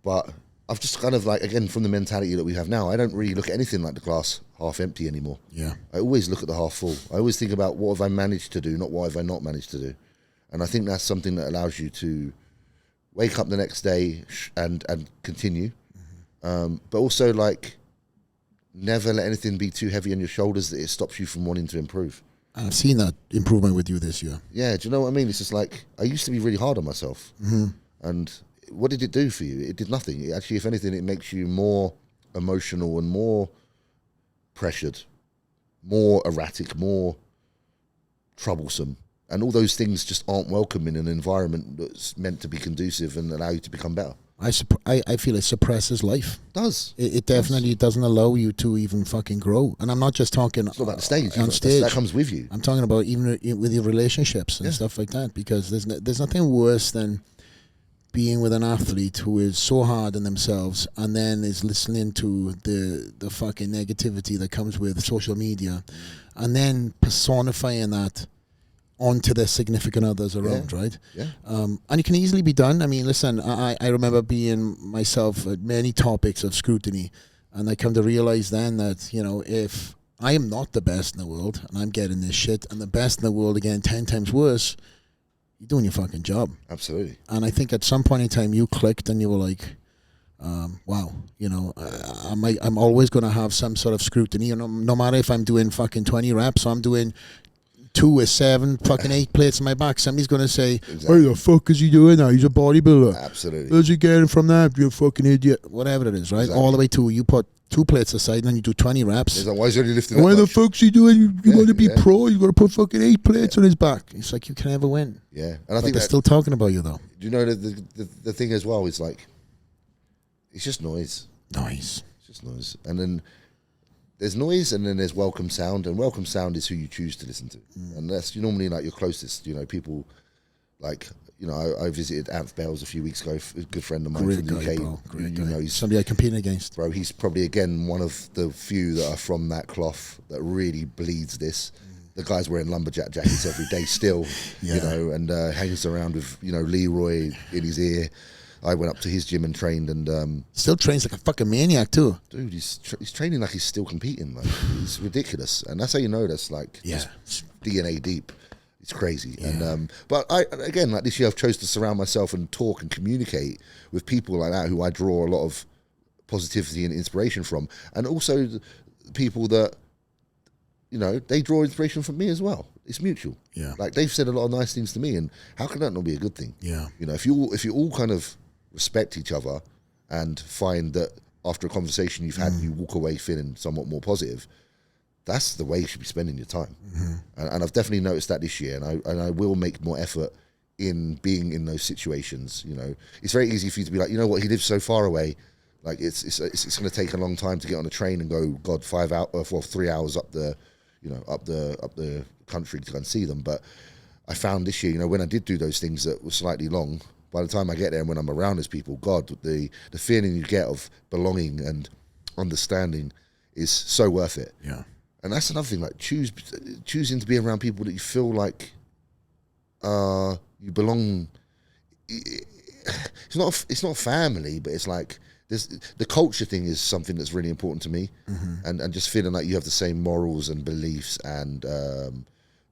But I've just kind of like, again, from the mentality that we have now, I don't really look at anything like the glass half empty anymore. Yeah, I always look at the half full. I always think about what have I managed to do, not what have I not managed to do. And I think that's something that allows you to wake up the next day and continue. But also, like, never let anything be too heavy on your shoulders that it stops you from wanting to improve. I've seen that improvement with you this year. Yeah, do you know what I mean? It's just like, I used to be really hard on myself. And what did it do for you? It did nothing. It actually, if anything, it makes you more emotional and more pressured, more erratic, more troublesome. And all those things just aren't welcome in an environment that's meant to be conducive and allow you to become better. I feel it suppresses life. It does. It definitely doesn't allow you to even fucking grow. And I'm not just talking it's not about the stage. On stage. That comes with you. I'm talking about even with your relationships and stuff like that, because there's nothing worse than being with an athlete who is so hard on themselves and then is listening to the fucking negativity that comes with social media and then personifying that onto their significant others around, right? Yeah. And it can easily be done. I mean, listen, I remember being myself at many topics of scrutiny, and I come to realize then that, you know, if I am not the best in the world and I'm getting this shit, and the best in the world again 10 times worse, you're doing your fucking job. Absolutely. And I think at some point in time you clicked and you were like, wow, you know, I'm always going to have some sort of scrutiny. You know, no matter if I'm doing fucking 20 reps or I'm doing 2 with 7, fucking 8 plates on my back, somebody's going to say, exactly. What the fuck is he doing now? He's a bodybuilder. Absolutely. Where's he getting from that? You fucking idiot. Whatever it is, right? Exactly. All the way to you put 2 plates aside and then you do 20 reps. Like, why is he only lifting that Why much? the fuck's he doing? You want to be pro? You got to put fucking 8 plates on his back. It's like you can never win. Yeah. And I think they're still talking about you, though. Do you know the thing as well is like, it's just noise. Noise. It's just noise. And then there's noise, and then there's welcome sound, and welcome sound is who you choose to listen to, and that's normally like your closest. You know, people like, you know, I visited Anth Bales a few weeks ago, a good friend of mine Great from the guy, UK. bro. Great guy. You know, he's somebody I compete against. Bro, he's probably again one of the few that are from that cloth that really bleeds this. The guy's wearing lumberjack jackets every day still, you know, and hangs around with, you know, Leroy in his ear. I went up to his gym and trained, and still trains like a fucking maniac too. Dude, he's training like he's still competing. Like, it's ridiculous, and that's how you know that's like just DNA deep. It's crazy. Yeah. And but I again, like this year, I've chose to surround myself and talk and communicate with people like that who I draw a lot of positivity and inspiration from, and also people that, you know, they draw inspiration from me as well. It's mutual. Yeah, like they've said a lot of nice things to me, and how can that not be a good thing? Yeah, you know, if you all kind of respect each other and find that after a conversation you've had, you walk away feeling somewhat more positive, that's the way you should be spending your time. And I've definitely noticed that this year, and I will make more effort in being in those situations. You know, it's very easy for you to be like, you know what, he lives so far away, like it's going to take a long time to get on a train and go, God, 3 hours up the, you know, up the country to go and see them. But I found this year, you know, when I did do those things that were slightly long, by the time I get there and when I'm around those people, God, the feeling you get of belonging and understanding is so worth it. Yeah. And that's another thing, like choosing to be around people that you feel like you belong. It's not family, but it's like the culture thing is something that's really important to me, and just feeling like you have the same morals and beliefs and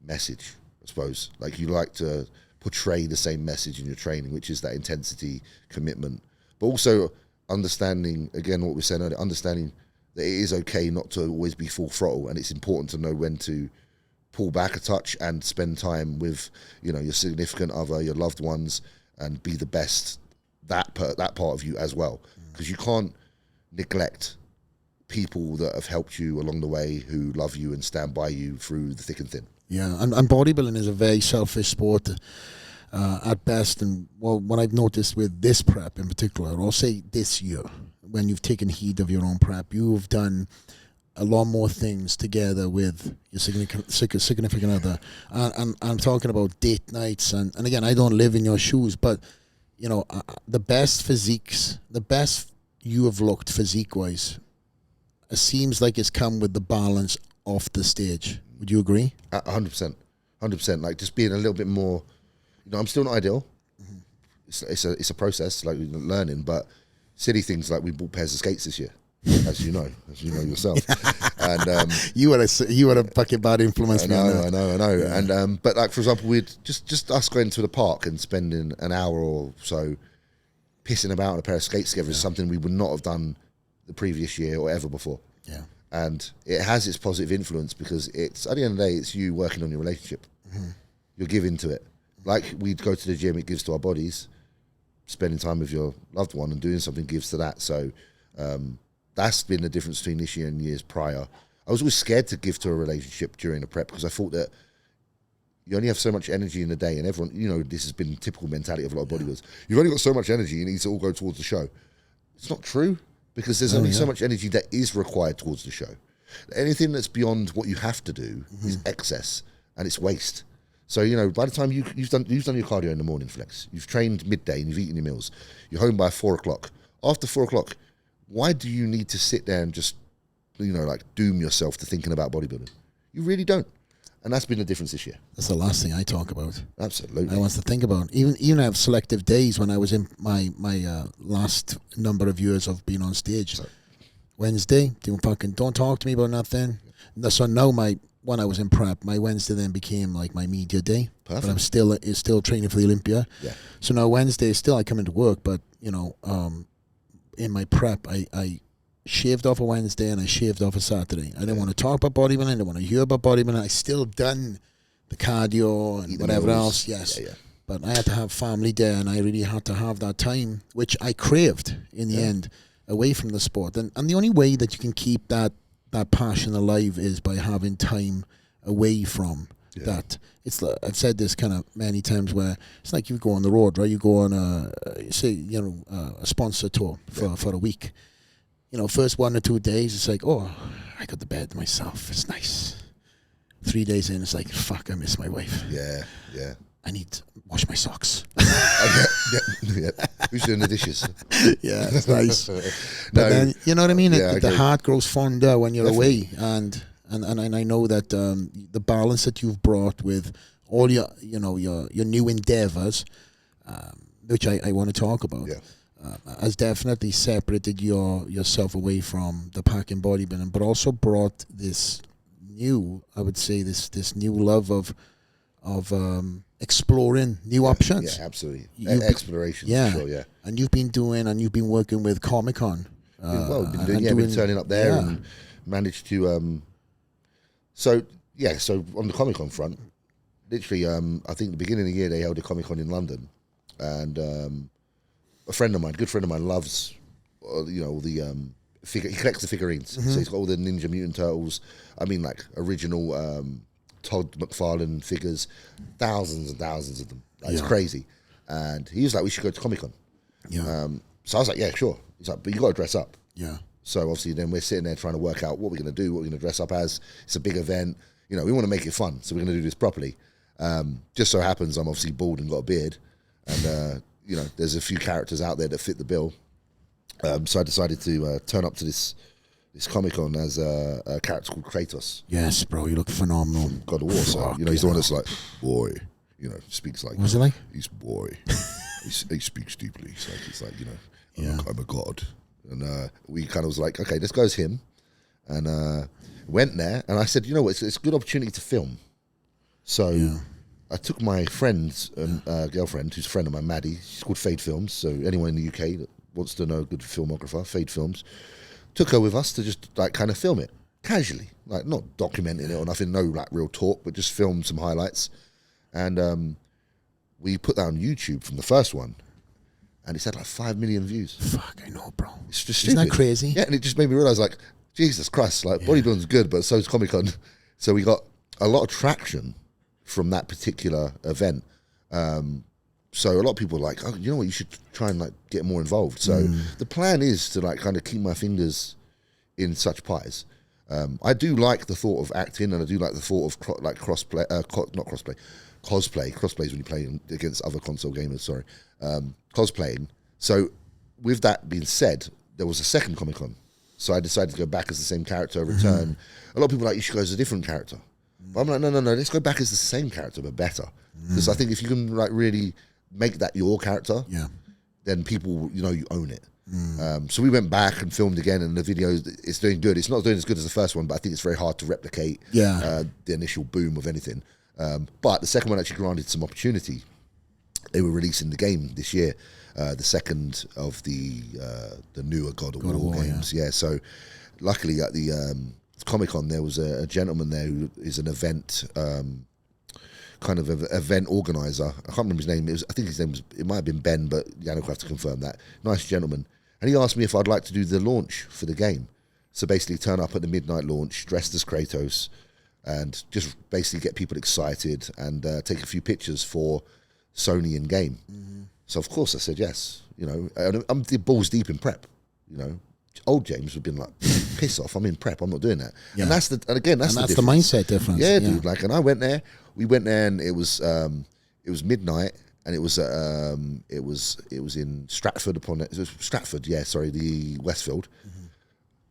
message, I suppose. Like you like to portray the same message in your training, which is that intensity, commitment, but also understanding, again, what we said earlier, understanding that it is okay not to always be full throttle, and it's important to know when to pull back a touch and spend time with, you know, your significant other, your loved ones, and be the best that part of you as well, because you can't neglect people that have helped you along the way, who love you and stand by you through the thick and thin. Yeah, and bodybuilding is a very selfish sport at best. And what I've noticed with this prep in particular, I'll say this year, when you've taken heed of your own prep, you've done a lot more things together with your significant other. And I'm talking about date nights. And again, I don't live in your shoes, but, you know, the best physiques, the best you have looked physique-wise, it seems like it's come with the balance off the stage. Would you agree? 100%. 100%. Like, just being a little bit more, you know, I'm still not ideal. Mm-hmm. It's a process, like learning, but silly things like we bought pairs of skates this year, as you know yourself. And you were a fucking bad influence. I know. Yeah. And but like, for example, we'd just us going to the park and spending an hour or so pissing about on a pair of skates together is something we would not have done the previous year or ever before. Yeah. And it has its positive influence because it's, at the end of the day, it's you working on your relationship. Mm-hmm. You're giving to it. Like, we'd go to the gym, it gives to our bodies. Spending time with your loved one and doing something gives to that. So that's been the difference between this year and years prior. I was always scared to give to a relationship during a prep because I thought that you only have so much energy in the day, and everyone, you know, this has been typical mentality of a lot of bodybuilders. You've only got so much energy, you need to all go towards the show. It's not true, because there's only so much energy that is required towards the show. Anything that's beyond what you have to do is excess, and it's waste. So, you know, by the time you've done your cardio in the morning, Flex, you've trained midday and you've eaten your meals, you're home by 4 o'clock. After 4 o'clock, why do you need to sit there and just, you know, like doom yourself to thinking about bodybuilding? You really don't. And that's been the difference this year. That's the last thing I talk about. Absolutely. I want to think about. Even I have selective days when I was in my last number of years of being on stage. Sorry. Wednesday, don't talk to me about nothing. So now when I was in prep, my Wednesday then became like my media day. Perfect. But I'm still training for the Olympia. Yeah. So now Wednesday, still I come into work, but, you know, in my prep, I shaved off a Wednesday and I shaved off a Saturday. I didn't want to talk about bodybuilding. I didn't want to hear about bodybuilding. I still done the cardio and whatever else. Yes. Yeah. But I had to have family day, and I really had to have that time, which I craved in the end, away from the sport. And the only way that you can keep that passion alive is by having time away from that. It's like, I've said this kind of many times, where it's like you go on the road, right? You go on a sponsor tour for a week. You know, first 1 or 2 days, it's like, oh, I got the bed to myself. It's nice. 3 days in, it's like, fuck, I miss my wife. Yeah. I need to wash my socks. Yeah. Who's doing the dishes? Yeah, it's nice. But then, you know what I mean? The heart grows fonder when you're away. And I know that the balance that you've brought with all your new endeavors, which I want to talk about, has definitely separated yourself away from the packing bodybuilding, but also brought this new, I would say, this new love of exploring new options. Yeah, absolutely. Exploration, for sure, yeah. And you've been working with Comic-Con. We've been turning up there and managed to so on the Comic-Con front, literally I think the beginning of the year they held a Comic-Con in London, and a good friend of mine loves all the he collects the figurines. So he's got all the Ninja Mutant Turtles, I mean, like original Todd McFarlane figures, thousands and thousands of them. It's crazy. And he was like, we should go to Comic-Con. Yeah. So I was like, yeah, sure. He's like, but you got to dress up. Yeah. So obviously then we're sitting there trying to work out what we're going to do, what we're going to dress up as. It's a big event. You know, we want to make it fun, so we're going to do this properly. Just so happens I'm obviously bald and got a beard. And, there's a few characters out there that fit the bill. So I decided to turn up to this Comic-Con as a character called Kratos. Yes, bro, you look phenomenal. God of War. So, he's the one that's like, boy, speaks like... What's it like? He's boy. he speaks deeply. It's like, I'm a god. And we kind of was like, okay, this guy's him. And went there, and I said, you know what, it's a good opportunity to film. So I took my friend's girlfriend, who's a friend of mine, Maddie. She's called Fade Films. So anyone in the UK that wants to know a good filmographer, Fade Films, took her with us to just like kind of film it casually, like not documenting it or nothing, no like real talk, but just film some highlights. And we put that on YouTube from the first one, and it's had like 5 million views. Fuck, I know, bro. It's just Isn't stupid. that crazy? Yeah, and it just made me realize, like, Jesus Christ, like bodybuilding's good, but so is Comic-Con. So we got a lot of traction from that particular event. So a lot of people are like, oh, you know what, you should try and like get more involved. So the plan is to like kind of keep my fingers in such pies. I do like the thought of acting, and I do like the thought of crossplay, not crossplay, cosplay. Cosplay is when you play against other console gamers, sorry. Cosplaying. So with that being said, there was a second Comic-Con. So I decided to go back as the same character, return. A lot of people are like, you should go as a different character. But I'm like, no, let's go back as the same character, but better. Because I think if you can like really make that your character, then people, you know, you own it. So we went back and filmed again, and the video is doing good. It's not doing as good as the first one, but I think it's very hard to replicate the initial boom of anything. But the second one actually granted some opportunity. They were releasing the game this year, the second of the newer God of War games. Yeah. So luckily at the Comic-Con there was a gentleman there who is an event kind of event organizer. I can't remember his name. I think his name was, it might have been Ben, but Yannick will have to confirm that. Nice gentleman. And he asked me if I'd like to do the launch for the game. So basically turn up at the midnight launch, dressed as Kratos, and just basically get people excited and take a few pictures for Sony in game. So of course I said yes. You know, I'm balls deep in prep. You know, old James would have been like, piss off, I'm in prep, I'm not doing that. And that's the mindset difference. Yeah, dude. Like, and I went there. We went there, and it was midnight, and it was in Stratford upon it. It was Stratford, yeah. Sorry, the Westfield.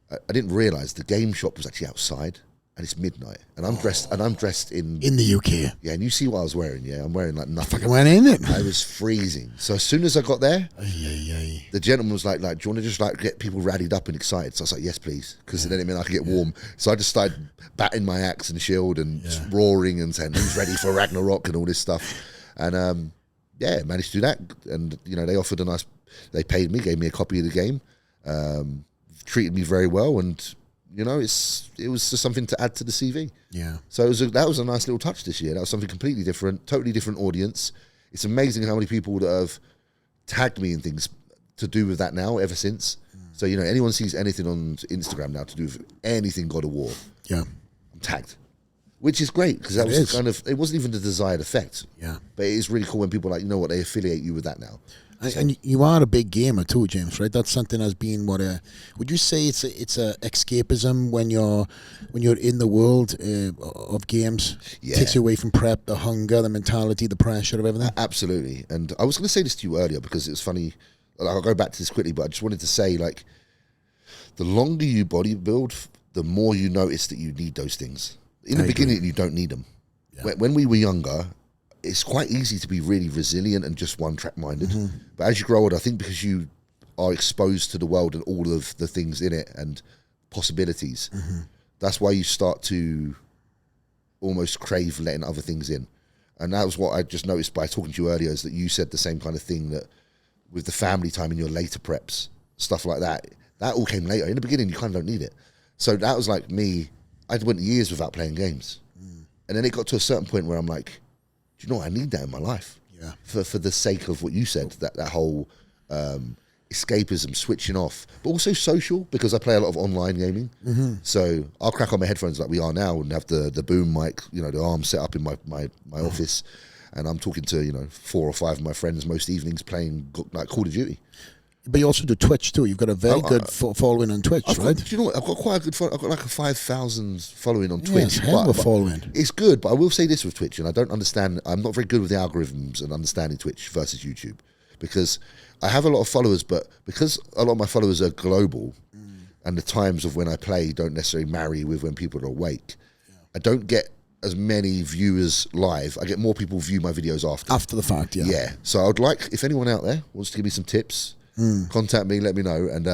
I didn't realise the game shop was actually outside, and it's midnight, and I'm dressed in the UK. Yeah, and you see what I was wearing. Yeah, I'm wearing like nothing. Fucking went in it. I was freezing. So as soon as I got there, the gentleman was like, do you want to just like get people rallied up and excited? So I was like, yes, please, because then it meant I could get warm. So I just started batting my axe and shield and just roaring and saying, who's ready for Ragnarok and all this stuff. And managed to do that. And you know, they offered they paid me, gave me a copy of the game, treated me very well, and you know, it was just something to add to the CV. Yeah. So that was a nice little touch this year. That was something completely different, totally different audience. It's amazing how many people that have tagged me in things to do with that now ever since. So, you know, anyone sees anything on Instagram now to do with anything God of War, I'm tagged, which is great, because that was kind of, it wasn't even the desired effect. Yeah. But it is really cool when people are like, you know what, they affiliate you with that now. And you are a big gamer too, James, right? That's something that's been would you say it's a escapism when you're in the world of games? Yeah. Takes you away from prep, the hunger, the mentality, the pressure of everything? Absolutely. And I was going to say this to you earlier because it was funny. I'll go back to this quickly, but I just wanted to say, like, the longer you bodybuild, the more you notice that you need those things. In the beginning, you don't need them. Yeah. When we were younger, it's quite easy to be really resilient and just one-track minded. But as you grow older, I think because you are exposed to the world and all of the things in it and possibilities, that's why you start to almost crave letting other things in. And that was what I just noticed by talking to you earlier, is that you said the same kind of thing, that with the family time in your later preps, stuff like that, that all came later. In the beginning, you kind of don't need it. So that was like me. I went years without playing games. And then it got to a certain point where I'm like, do you know what? I need that in my life. Yeah. For the sake of what you said, that whole escapism, switching off, but also social, because I play a lot of online gaming. So I'll crack on my headphones like we are now and have the boom mic, you know, the arms set up in my office, and I'm talking to, you know, 4 or 5 of my friends most evenings playing like Call of Duty. But you also do Twitch too. You've got a very good following on Twitch, right? Do you know what? I've got quite a good I've got like a 5,000 following on Twitch. Hell of a following. It's good, but I will say this with Twitch, and I don't understand. I'm not very good with the algorithms and understanding Twitch versus YouTube, because I have a lot of followers, but because a lot of my followers are global, and the times of when I play don't necessarily marry with when people are awake, I don't get as many viewers live. I get more people view my videos after the fact. Yeah. So I'd like, if anyone out there wants to give me some tips, contact me, let me know, and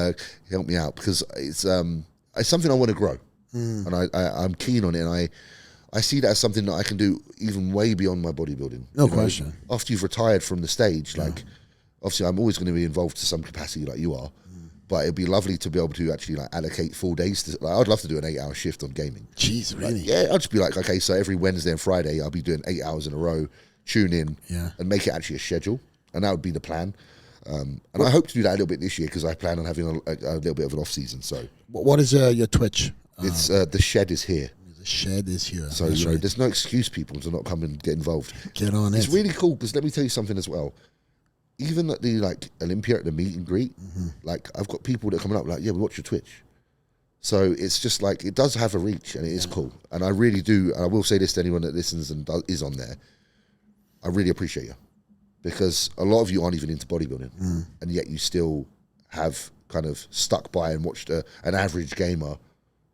help me out, because it's something I want to grow, and I'm keen on it, and I see that as something that I can do even way beyond my bodybuilding. No question. After you've retired from the stage, like, obviously I'm always going to be involved to some capacity like you are, but it'd be lovely to be able to actually like allocate full days to, like, I'd love to do an 8-hour shift on gaming. Jeez, really? Like, yeah, I'd just be like, okay, so every Wednesday and Friday I'll be doing 8 hours in a row, tune in, and make it actually a schedule, and that would be the plan. And I hope to do that a little bit this year because I plan on having a little bit of an off season. So what is your Twitch? It's the shed is here. The shed is here. So there's no excuse people to not come and get involved. Get on It's really cool because let me tell you something as well. Even at the Olympia at the meet and greet, like I've got people that are coming up like, yeah, we watch your Twitch. So it's just like it does have a reach and it is cool. And I really do. And I will say this to anyone that listens and is on there. I really appreciate you because a lot of you aren't even into bodybuilding, and yet you still have kind of stuck by and watched an average gamer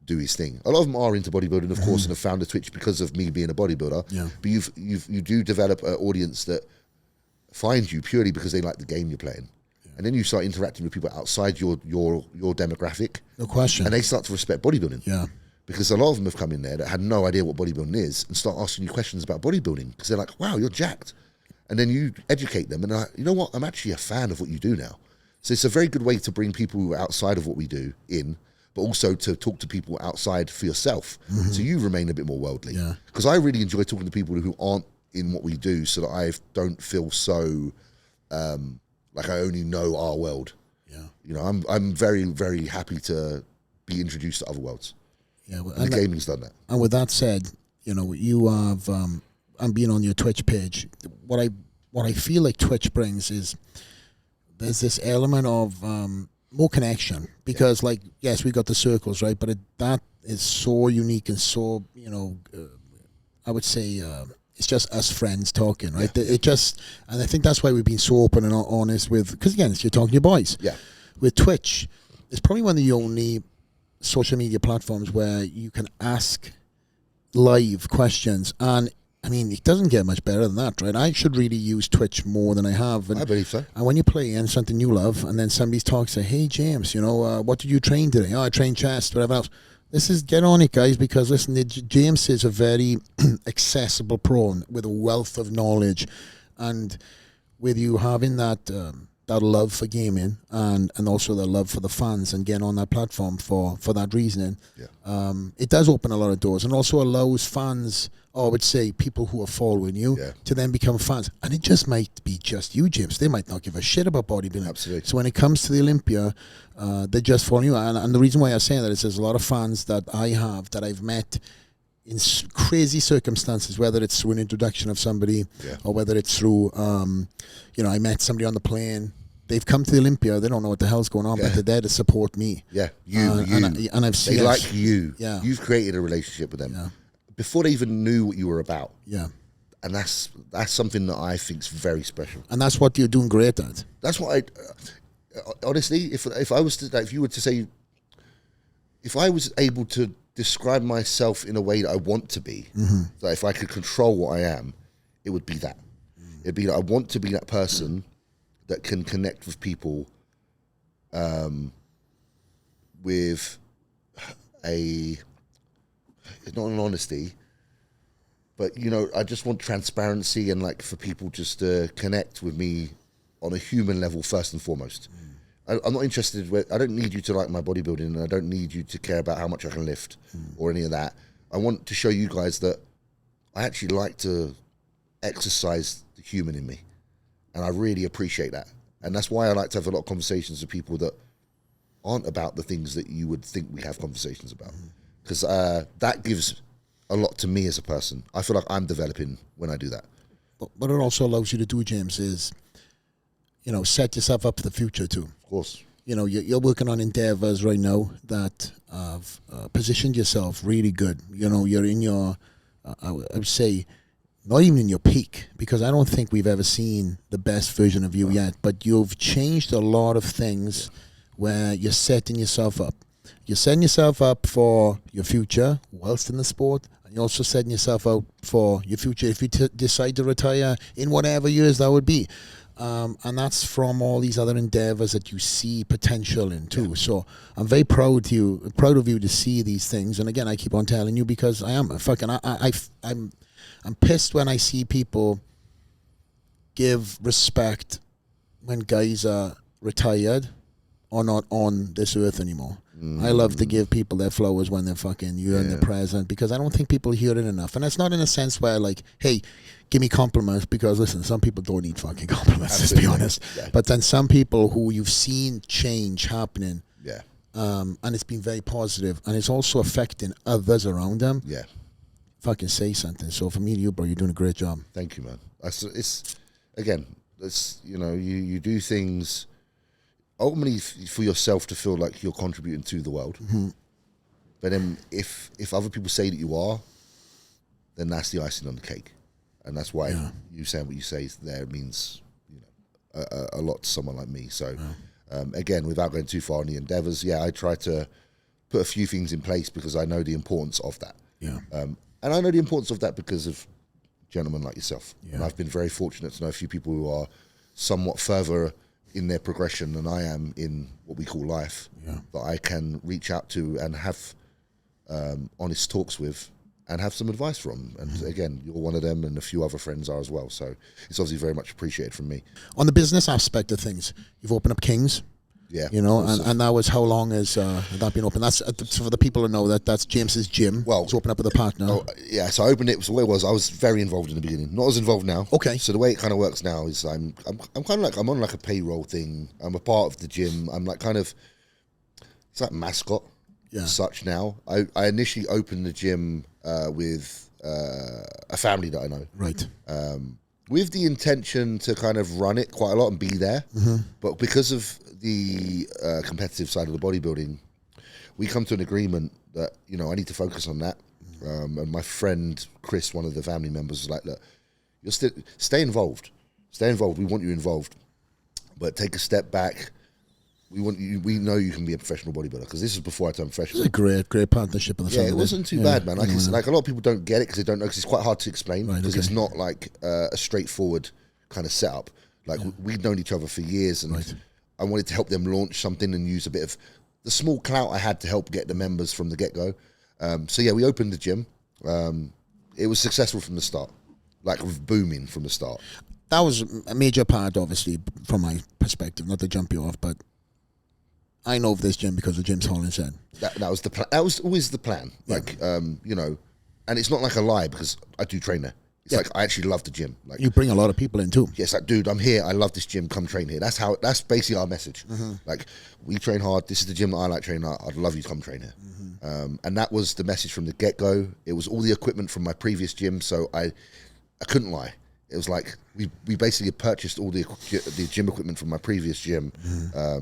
do his thing. A lot of them are into bodybuilding, of course, and have found a Twitch because of me being a bodybuilder. Yeah. But you do develop an audience that find you purely because they like the game you're playing. And then you start interacting with people outside your demographic. No question. And they start to respect bodybuilding. Yeah. Because a lot of them have come in there that had no idea what bodybuilding is and start asking you questions about bodybuilding because they're like, wow, you're jacked. And then you educate them and they're like, you know what, I'm actually a fan of what you do now. So it's a very good way to bring people who are outside of what we do in, but also to talk to people outside for yourself. So you remain a bit more worldly. Yeah. Because I really enjoy talking to people who aren't in what we do so that I don't feel so like I only know our world. Yeah. You know, I'm very, very happy to be introduced to other worlds. Yeah, well, and the gaming's done that. And with that said, you know, you have I'm being on your Twitch page. What I feel like Twitch brings is there's this element of more connection because, like, yes, we got the circles, right? But that is so unique and so, you know, I would say it's just us friends talking, right? Yeah. It just, and I think that's why we've been so open and honest with, because again, you're talking to your boys. Yeah. With Twitch, it's probably one of the only social media platforms where you can ask live questions, and I mean, it doesn't get much better than that, right? I should really use Twitch more than I have. And, I believe so. And when you play in something you love, and then somebody's talking, say, hey, James, you know, what did you train today? Oh, I trained chest, whatever else. This is, get on it, guys, because listen, James is a very accessible pro with a wealth of knowledge, and with you having that love for gaming and also the love for the fans and getting on that platform for that reasoning, it does open a lot of doors and also allows fans, or I would say people who are following you, to then become fans. And it just might be just you, James. They might not give a shit about bodybuilding. Absolutely. So when it comes to the Olympia, they just follow you. And the reason why I'm saying that is there's a lot of fans that I have that I've met in crazy circumstances, whether it's through an introduction of somebody or whether it's through, you know, I met somebody on the plane. They've come to the Olympia. They don't know what the hell's going on, but they're there to support me. Yeah, you. And I've seen they like you. Yeah. You've created a relationship with them before they even knew what you were about. Yeah. And that's something that I think is very special. And that's what you're doing great at. That's what I, honestly, if I was to, like, if you were to say, if I was able to describe myself in a way that I want to be, that if I could control what I am, it would be that. It'd be that I want to be that person that can connect with people with not an honesty, but, you know, I just want transparency and, like, for people just to connect with me on a human level first and foremost. I'm not interested with, I don't need you to like my bodybuilding, and I don't need you to care about how much I can lift or any of that. I want to show you guys that I actually like to exercise the human in me. And I really appreciate that. And that's why I like to have a lot of conversations with people that aren't about the things that you would think we have conversations about. Because that gives a lot to me as a person. I feel like I'm developing when I do that. But what it also allows you to do, James, is, you know, set yourself up for the future too. Of course. You know, you're working on endeavors right now that have positioned yourself really good. You know, you're in your, I would say, not even in your peak, because I don't think we've ever seen the best version of you yet, but you've changed a lot of things where you're setting yourself up. You're setting yourself up for your future whilst in the sport, and you're also setting yourself up for your future if you decide to retire in whatever years that would be. And that's from all these other endeavors that you see potential in too. So I'm very proud of you to see these things. And again, I keep on telling you because I am I'm pissed when I see people give respect when guys are retired or not on this earth anymore. I love to give people their flowers when they're fucking you and they're present, because I don't think people hear it enough. And it's not in a sense where like, hey, give me compliments, because listen, some people don't need fucking compliments, let's be honest. Yeah. But then some people who you've seen change happening, and it's been very positive, and it's also affecting others around them. Yeah. Fucking say something. So for me and you, bro, you're doing a great job. Thank you, man. It's you know, you do things ultimately for yourself to feel like you're contributing to the world. But then if other people say that you are, then that's the icing on the cake, and that's why you saying what you say there means, you know, a lot to someone like me. So again, without going too far in the endeavors, I try to put a few things in place because I know the importance of that. And I know the importance of that because of gentlemen like yourself. And I've been very fortunate to know a few people who are somewhat further in their progression than I am in what we call life, that I can reach out to and have honest talks with and have some advice from. And again, you're one of them, and a few other friends are as well. So it's obviously very much appreciated from me. On the business aspect of things, you've opened up Kings. You know, and that was, how long has that been open? That's for the people who know that's James's gym. Well, it's opened up with a partner. So I opened it. So the way it was, I was very involved in the beginning. Not as involved now. Okay. So the way it kind of works now is I'm kind of like, I'm on like a payroll thing. I'm a part of the gym. I'm like kind of, it's like mascot as such now. I initially opened the gym with a family that I know. Right. With the intention to kind of run it quite a lot and be there. But because of the competitive side of the bodybuilding, we come to an agreement that, you know, I need to focus on that. And my friend Chris, one of the family members, was like, look, you're still stay involved. Stay involved. We want you involved. But take a step back. We know you can be a professional bodybuilder, because this is before I turned professional. It's a great partnership. It wasn't too bad, man. Like, like a lot of people don't get it because they don't know, because it's quite hard to explain, because it's not like a straightforward kind of setup. Like we'd known each other for years, and I wanted to help them launch something and use a bit of the small clout I had to help get the members from the get-go. So we opened the gym. It was successful from the start, like booming from the start. That was a major part, obviously, from my perspective, not to jump you off, but I know of this gym because of James Hollingshead. That was the plan. That was always the plan. Like, you know, and it's not like a lie, because I do train there. It's like, I actually love the gym. Like, you bring a lot of people in too. Yes, like, dude, I'm here. I love this gym. Come train here. That's basically our message. Like, we train hard. This is the gym that I like training at. I'd love you to come train here. And that was the message from the get-go. It was all the equipment from my previous gym, so I couldn't lie. It was like we basically purchased all the gym equipment from my previous gym,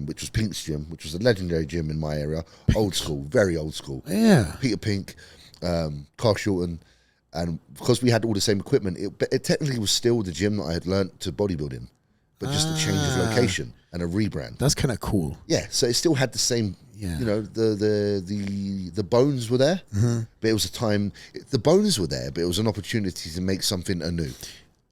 which was Pink's gym, which was a legendary gym in my area. Old school, very old school. Yeah. Peter Pink, Carl Shorten. And because we had all the same equipment, it technically was still the gym that I had learnt to bodybuilding, but just a change of location and a rebrand. That's kind of cool. Yeah, so it still had the same, you know, the bones were there, but it was a time, the bones were there, but it was an opportunity to make something anew.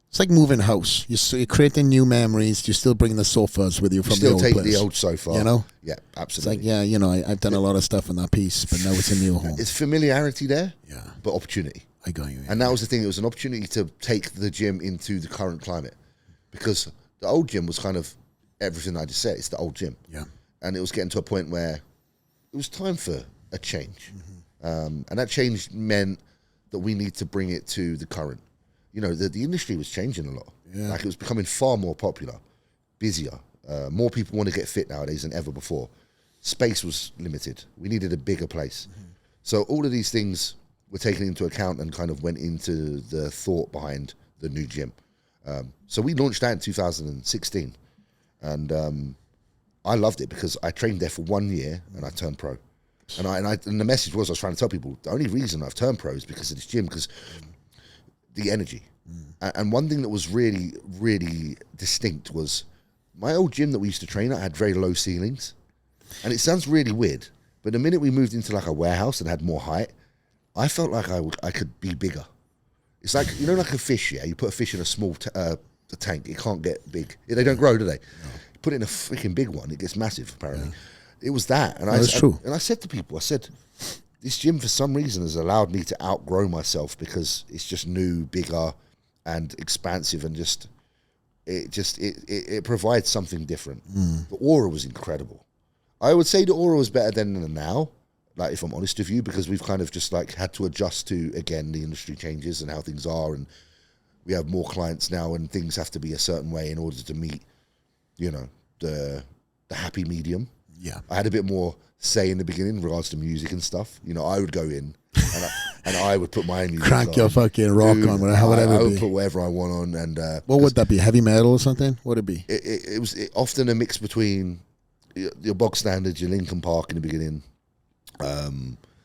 It's like moving house. You're creating new memories. You're still bringing the sofas with you from the old place. Still take the old sofa. You know? Yeah, absolutely. It's like, you know, I've done a lot of stuff in that piece, but now it's a new home. It's familiarity there, but opportunity. I got you. And that was the thing. It was an opportunity to take the gym into the current climate, because the old gym was kind of everything I just said. It's the old gym. Yeah. And it was getting to a point where it was time for a change. And that change meant that we need to bring it to the current. You know, the industry was changing a lot. Yeah. Like, it was becoming far more popular, busier. More people want to get fit nowadays than ever before. Space was limited. We needed a bigger place. So all of these things were taken into account and kind of went into the thought behind the new gym. So we launched that in 2016. And I loved it because I trained there for 1 year and I turned pro. And the message was, I was trying to tell people, the only reason I've turned pro is because of this gym, because the energy. And one thing that was really, really distinct was my old gym that we used to train at had very low ceilings. And it sounds really weird, but the minute we moved into like a warehouse and had more height, I felt like I could be bigger. It's like, you know, like a fish, you put a fish in a small tank, it can't get big. They don't grow, do they? No. Put it in a freaking big one, it gets massive, apparently. It was that. And that's true. And I said to people, I said, this gym for some reason has allowed me to outgrow myself, because it's just new, bigger, and expansive, and it provides something different. The aura was incredible. I would say the Aura was better then than now, like if I'm honest with you, because we've kind of just like had to adjust to, again, the industry changes and how things are, and we have more clients now and things have to be a certain way in order to meet, you know, the happy medium. Yeah. I had a bit more say in the beginning in regards to music and stuff. You know, I would go in and I would put my own music Crank on. your fucking rock on, whatever I it would be. put whatever I want on. And what would that be? Heavy metal or something? What would it be? It was often a mix between your bog standards, your Linkin Park in the beginning,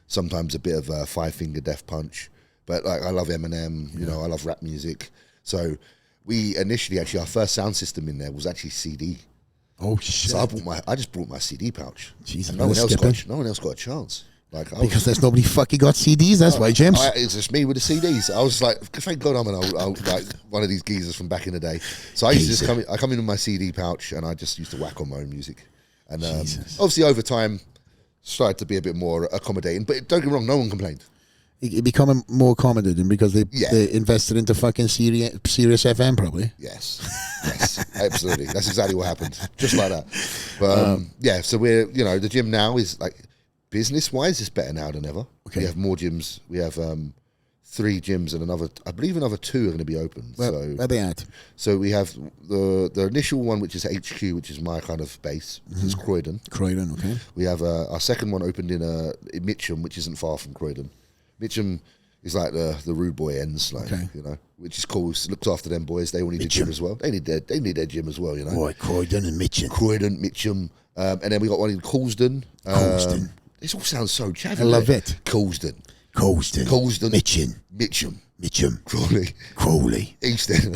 sometimes a bit of a Five Finger Death Punch. But like, I love Eminem, you know, I love rap music. So we initially, actually, our first sound system in there was actually CD. Oh shit! So I just brought my CD pouch. Jesus, no one else got a chance. Like because there's nobody fucking got CDs. That's why, James. It's just me with the CDs. I was like, thank God I'm an old like one of these geezers from back in the day. So I used to just come in with my CD pouch and I just used to whack on my own music. And obviously over time, started to be a bit more accommodating. But don't get me wrong, no one complained. It becoming more accommodating because they invested into fucking Sirius FM probably. Yes, absolutely. That's exactly what happened. Just like that. But yeah, so we're, you know, the gym now is like, business wise, it's better now than ever. Okay. We have more gyms. We have 3 gyms and I believe another 2 are going to be open. Where are they at? So we have the initial one, which is HQ, which is my kind of base, which is Croydon. Croydon, okay. We have our second one opened in Mitcham, which isn't far from Croydon. Mitcham is like the rude boy ends, like, you know, which is cool. It looks after them boys. They all need a gym as well. They need their gym as well, you know. Boy, Croydon and Mitcham. And then we got one in Colston. This all sounds so chatty. I love it. Colston. Mitcham. Crawley. Easton.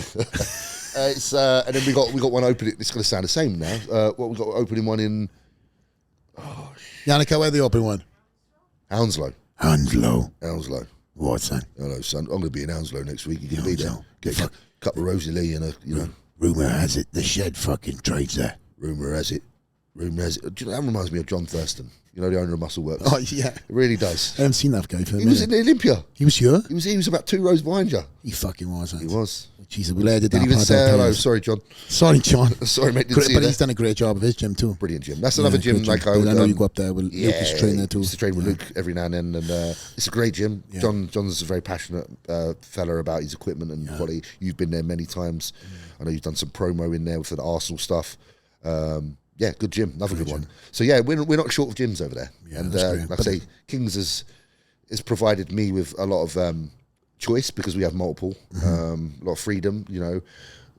And then we got one opening. It's going to sound the same now. What we got opening one in. Yannicka, where the open one? Hounslow. What, son? Hello, son. I'm going to be in Hounslow next week. You can be there. Get a cup of Rosie Lee and Rumour has it the shed fucking trades there. Rumour has it. Do you know, that reminds me of John Thurston. You know, the owner of Muscle Works. Oh, yeah. It really does. I haven't seen that guy for a minute. He was in the Olympia. He was here? He was about 2 rows behind you. He fucking was. He was. Jesus, we did even say hello. Sorry, John. Sorry, John. Sorry, mate. But he's done a great job of his gym too. Brilliant gym. That's another gym. Like I know you go up there. Luke used to train there too. Used to train with Luke every now and then, and it's a great gym. Yeah. John's a very passionate fella about his equipment and quality. You've been there many times. I know you've done some promo in there for the Arsenal stuff. Yeah, good gym. Another good one. So yeah, we're not short of gyms over there. Yeah, and like I say, Kings has provided me with a lot of choice because we have multiple, a lot of freedom. You know,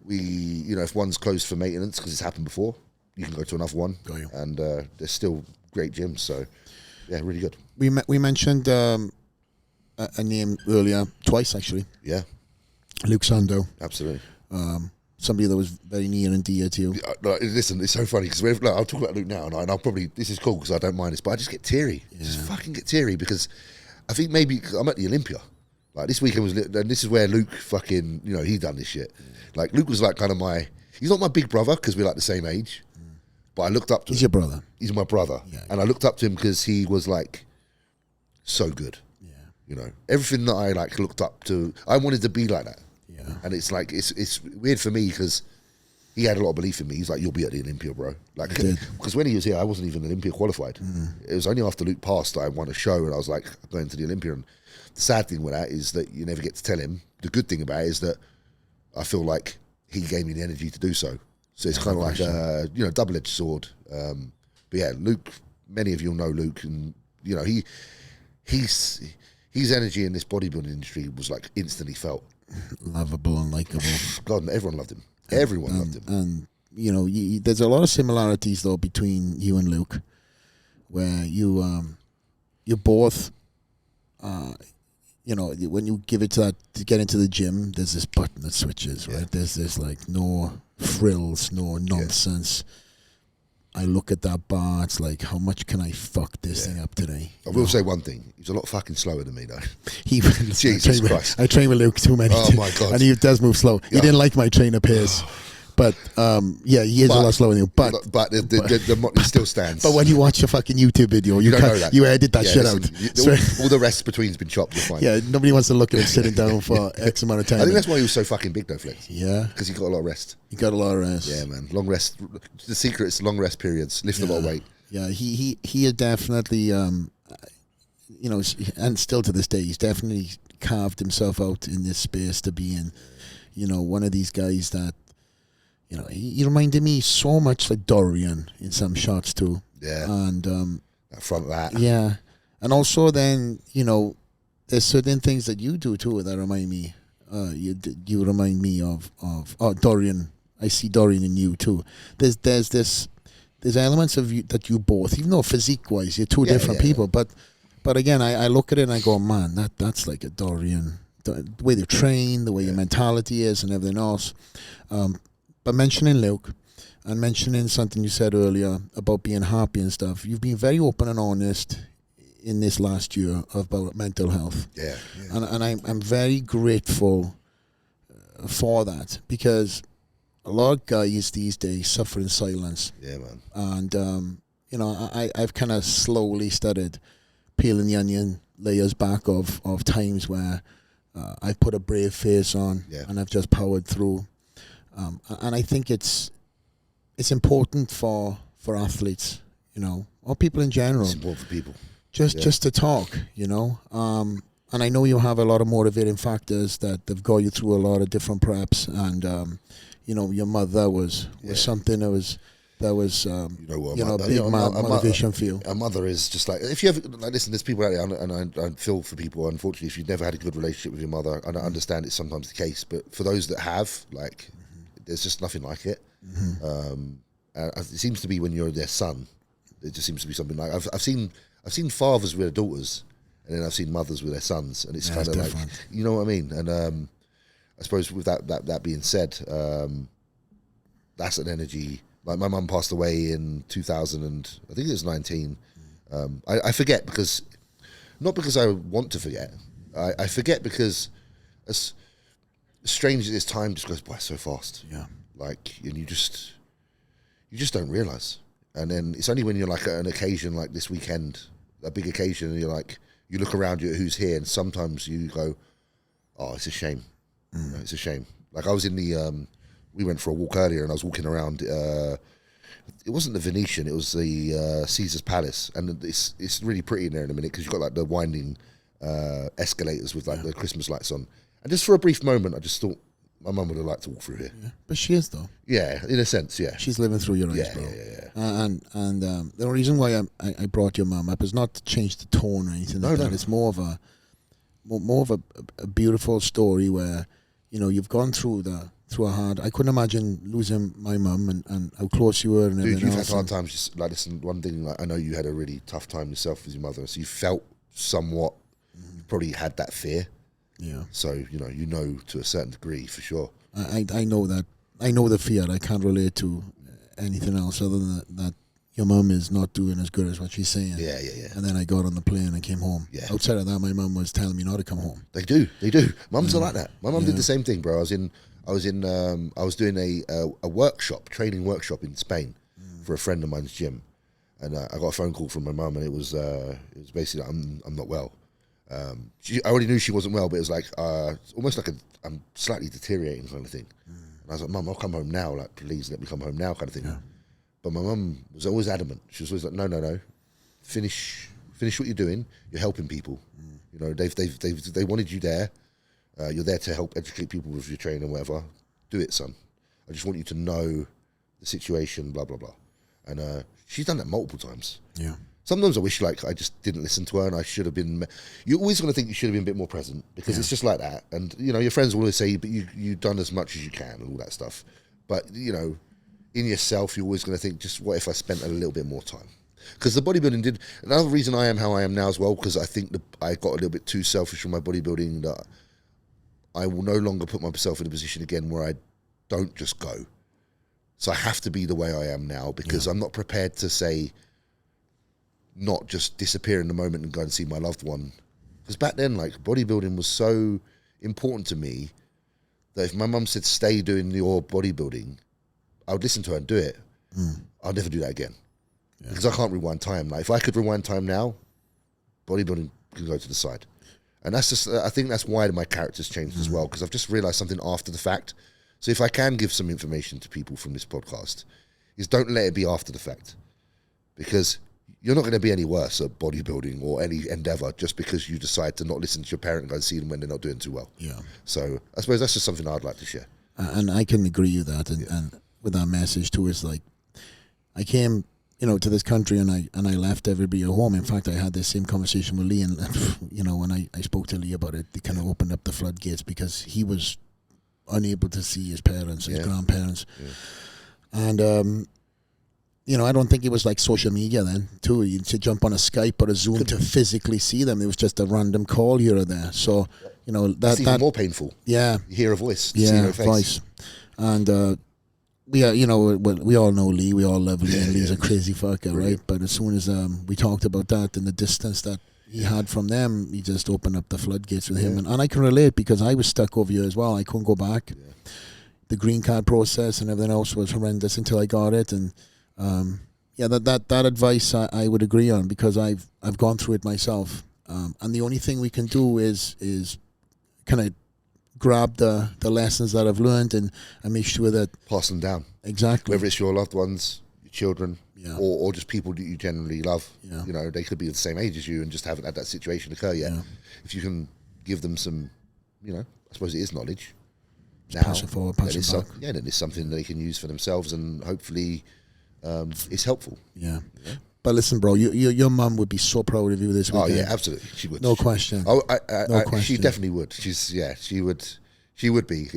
if one's closed for maintenance because it's happened before, you can go to another one. And there's still great gyms. So yeah, really good. We mentioned a name earlier, twice actually. Yeah, Luke Sandoe. Absolutely. Somebody that was very near and dear to you. Listen, it's so funny because I'll talk about Luke now, and I'll probably, this is cool because I don't mind this, but I just get teary. Just fucking get teary because I think maybe cause I'm at the Olympia. Like this weekend and this is where Luke fucking, you know, he done this shit. Like Luke was like kind of he's not my big brother because we're like the same age, but I looked up to him. He's your brother. He's my brother. Yeah, and I looked up to him because he was like so good. Yeah. You know, everything that I like looked up to, I wanted to be like that. Yeah. And it's like, it's weird for me because he had a lot of belief in me. He's like, you'll be at the Olympia, bro. Like, because when he was here, I wasn't even Olympia qualified. It was only after Luke passed that I won a show and I was like, I'm going to the Olympia. And the sad thing with that is that you never get to tell him. The good thing about it is that I feel like he gave me the energy to do so. So it's kind of like a, you know, double-edged sword. But yeah, Luke, many of you know Luke, and you know, his energy in this bodybuilding industry was like instantly felt. Lovable and likable. God, everyone loved him. Everyone loved him. And you know, there's a lot of similarities though between you and Luke, where you both, you know, when you give it to get into the gym, there's this button that switches, right? There's this like no frills, no nonsense. I look at that bar, it's like, how much can I fuck this thing up today? I will say one thing, he's a lot fucking slower than me though. Jesus Christ. I train with Luke too many times. Oh my God. And he does move slow. He didn't like my trainer Piers. But yeah, he is a lot slower than you. But the still stands. But when you watch a fucking YouTube video, you edit that shit out. All the rest between's been chopped. You're fine. Yeah, nobody wants to look at him sitting down for X amount of time. I think that's why he was so fucking big though, Flex. Yeah, because he got a lot of rest. He got a lot of rest. Yeah, man. Long rest. The secret is long rest periods. Lift a lot of weight. Yeah, he had definitely, you know, and still to this day, he's definitely carved himself out in this space to be in, you know, one of these guys that, you know, he reminded me so much like Dorian in some shots too. Yeah. And that front lat. yeah, and also then, you know, there's certain things that you do too that remind me. You remind me of Dorian. I see Dorian in you too. There's elements of you that you both, even though physique wise you're two different people, but again I look at it and I go, man, that's like a Dorian. The way they train, the way your mentality is, and everything else. But mentioning Luke and mentioning something you said earlier about being happy and stuff, you've been very open and honest in this last year about mental health. Yeah. And I'm very grateful for that, because a lot of guys these days suffer in silence. Yeah, man. And, you know, I've kind of slowly started peeling the onion layers back of times where I put a brave face on and I've just powered through. And I think it's important for athletes, you know, or people in general. It's important for people. Just to talk, you know. And I know you have a lot of motivating factors that have got you through a lot of different preps. And, you know, your mother was something that was big motivation for you. A mother is just like, if you ever, like, listen, there's people out there, and I feel for people, unfortunately, if you've never had a good relationship with your mother, and I understand it's sometimes the case, but for those that have, like, there's just nothing like it. It seems to be when you're their son, it just seems to be something like, I've seen fathers with their daughters, and then I've seen mothers with their sons, and it's kind of like, you know what I mean? And I suppose with that being said, that's an energy. Like, my mum passed away in 2000, and I think it was 19. I forget not because I want to forget. I forget because as strange as this time just goes by so fast. Yeah. Like, and you just don't realise. And then it's only when you're like at an occasion like this weekend, a big occasion, and you're like, you look around you at who's here, and sometimes you go, oh, it's a shame. You know, it's a shame. Like, I was in the, we went for a walk earlier, and I was walking around, it wasn't the Venetian, it was the Caesar's Palace, and it's really pretty in there in a minute, because you've got like the winding escalators with like the Christmas lights on. And just for a brief moment, I just thought, my mum would have liked to walk through here. Yeah. But she is, though. Yeah, in a sense, yeah. She's living through your eyes, bro. Yeah. And the reason why I brought your mum up is not to change the tone or anything like that. It's more of a beautiful story where, you know, you've gone through a hard. I couldn't imagine losing my mum and how close you were and everything. Dude, you've had hard times. Just like, listen, one thing, like, I know you had a really tough time yourself with your mother, so you felt somewhat, you probably had that fear. Yeah. So, you know to a certain degree, for sure. I know that. I know the fear. I can't relate to anything else other than that your mum is not doing as good as what she's saying. Yeah. And then I got on the plane and came home. Yeah. Outside of that, my mum was telling me not to come home. They do. Mums are like that. My mum did the same thing, bro. I was doing a workshop, training workshop in Spain for a friend of mine's gym, and I got a phone call from my mum, and it was basically, I'm not well. I already knew she wasn't well, but it was like almost like I'm slightly deteriorating kind of thing. And I was like, Mum, I'll come home now. Like, please let me come home now, kind of thing. Yeah. But my mum was always adamant. She was always like, no, finish what you're doing. You're helping people. You know, they wanted you there. You're there to help educate people with your training and whatever. Do it, son. I just want you to know the situation, blah blah blah. And she's done that multiple times. Yeah. Sometimes I wish, like, I just didn't listen to her, and I should have been. You're always going to think you should have been a bit more present, because it's just like that. And, you know, your friends will always say, but you've done as much as you can and all that stuff. But, you know, in yourself, you're always going to think, just what if I spent a little bit more time? Because the bodybuilding did. Another reason I am how I am now as well, because I think that I got a little bit too selfish with my bodybuilding, that I will no longer put myself in a position again where I don't just go. So I have to be the way I am now, because I'm not prepared to say, not just disappear in the moment and go and see my loved one. Because back then, like, bodybuilding was so important to me that if my mum said, stay doing your bodybuilding, I would listen to her and do it. I'll never do that again. Because I can't rewind time. Like, if I could rewind time now, bodybuilding could go to the side. And that's just, I think that's why my character's changed as well, because I've just realised something after the fact. So if I can give some information to people from this podcast, is don't let it be after the fact. because you're not going to be any worse at bodybuilding or any endeavor just because you decide to not listen to your parent and go and see them when they're not doing too well. Yeah. So I suppose that's just something I'd like to share. And I can agree with that. And with that message too, is like, I came, to this country and I left everybody at home. In fact, I had this same conversation with Lee, and when I spoke to Lee about it, they kind of opened up the floodgates because he was unable to see his parents, his grandparents. Yeah. And, I don't think it was like social media then, too. You to jump on a Skype or a Zoom to physically see them. It was just a random call here or there. So, that's even more painful. Yeah. You hear a voice. Yeah, see no face. voice. And we are, we all know Lee. We all love Lee, and Lee's a crazy fucker, right? But as soon as we talked about that and the distance that he had from them, he just opened up the floodgates with him. And I can relate because I was stuck over here as well. I couldn't go back. Yeah. The green card process and everything else was horrendous until I got it. And that advice I would agree on because I've gone through it myself. And the only thing we can do is kind of grab the lessons that I've learned and make sure that pass them down. Exactly. Whether it's your loved ones, your children, or just people that you generally love. Yeah. They could be the same age as you and just haven't had that situation occur yet. Yeah. If you can give them some, I suppose it is knowledge. Pass it forward, pass it back. Then it's something they can use for themselves and hopefully it's helpful. Yeah. But listen, bro, your mum would be so proud of you this weekend. Oh yeah, absolutely, she would. No question. No question. She definitely would. She would be.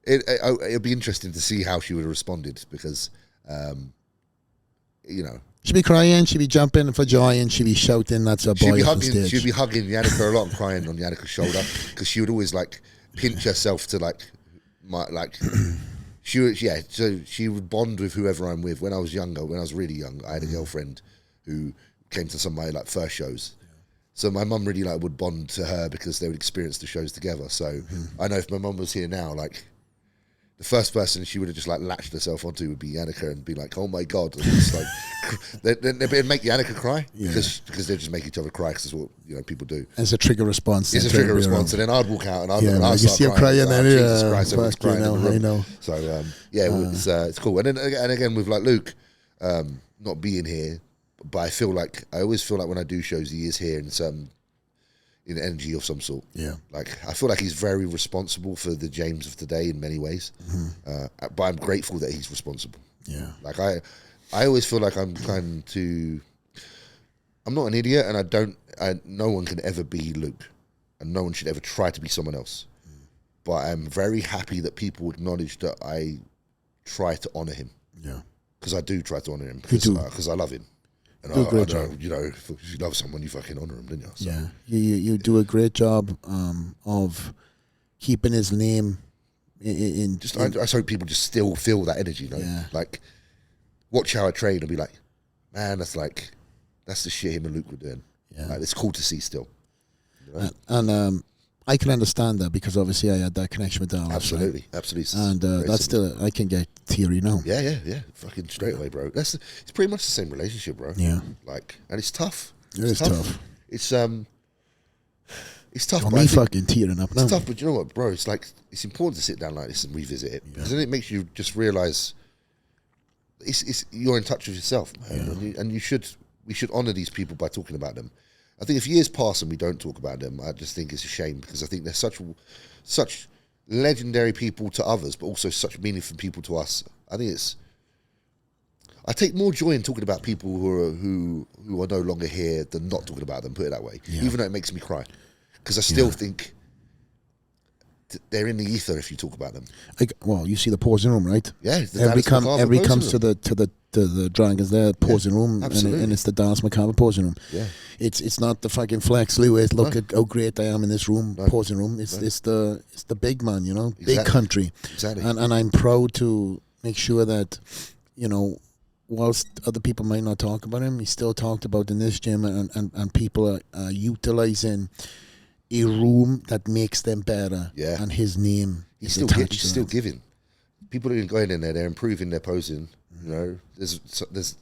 It'd be interesting to see how she would have responded because, she'd be crying, she'd be jumping for joy, and she'd be shouting. That's her boy on stage. She'd be hugging Yannicka a lot and crying on Yannicka's shoulder because she would always pinch herself to so she would bond with whoever I'm with. When I was younger, when I was really young, I had a girlfriend who came to some of my first shows. So my mum really would bond to her because they would experience the shows together. So I know if my mum was here now, the first person she would have just latched herself onto would be Yannicka and be like, "Oh my god!" And it's they'd make Yannicka cry because they just make each other cry because that's what people do. It's a trigger response. It's a trigger response, and then I'd walk out and I'd you see him crying, then Jesus Christ, everyone's crying in the room. I know. So it's cool. And then again with Luke not being here, but I always feel like when I do shows, he is here in energy of some sort. Yeah. I feel like he's very responsible for the James of today in many ways. But I'm grateful that he's responsible. Yeah. I always feel like I'm not an idiot and no one can ever be Luke and no one should ever try to be someone else. But I'm very happy that people acknowledge that I try to honor him. Yeah. Because I do try to honor him because I love him. And do a great job. If you love someone, you fucking honor them, didn't you? So. Yeah, you do a great job of keeping his name in. I just hope people just still feel that energy, watch how I train and be like, man, that's the shit him and Luke were doing. Yeah, it's cool to see still. And I can understand that because obviously I had that connection with Dallas. Absolutely. And that's still, I can get teary now. Yeah. Fucking straight away, bro. It's pretty much the same relationship, bro. Yeah. And it's tough. It's tough. It's tough. Me fucking tearing up now. It's tough, but you know what, bro? It's important to sit down like this and revisit it because then it makes you just realize you're in touch with yourself, man. And we should honor these people by talking about them. I think if years pass and we don't talk about them, I just think it's a shame because I think they're such legendary people to others, but also such meaningful people to us. I take more joy in talking about people who are no longer here than not talking about them. Put it that way, even though it makes me cry, because I still think they're in the ether if you talk about them. You see the pausing room, right? Yeah, every comes to the Dragons there pausing room, and it's the Dallas McCarver pausing room. Yeah, it's not the fucking Flex Lewis. Look at how great I am in this room, pausing room. It's the big man, big country. Exactly, and I'm proud to make sure that whilst other people might not talk about him, he's still talked about in this gym, and people are utilizing a room that makes them better. Yeah, and his name is still giving. People are going in there, they're improving their posing. There's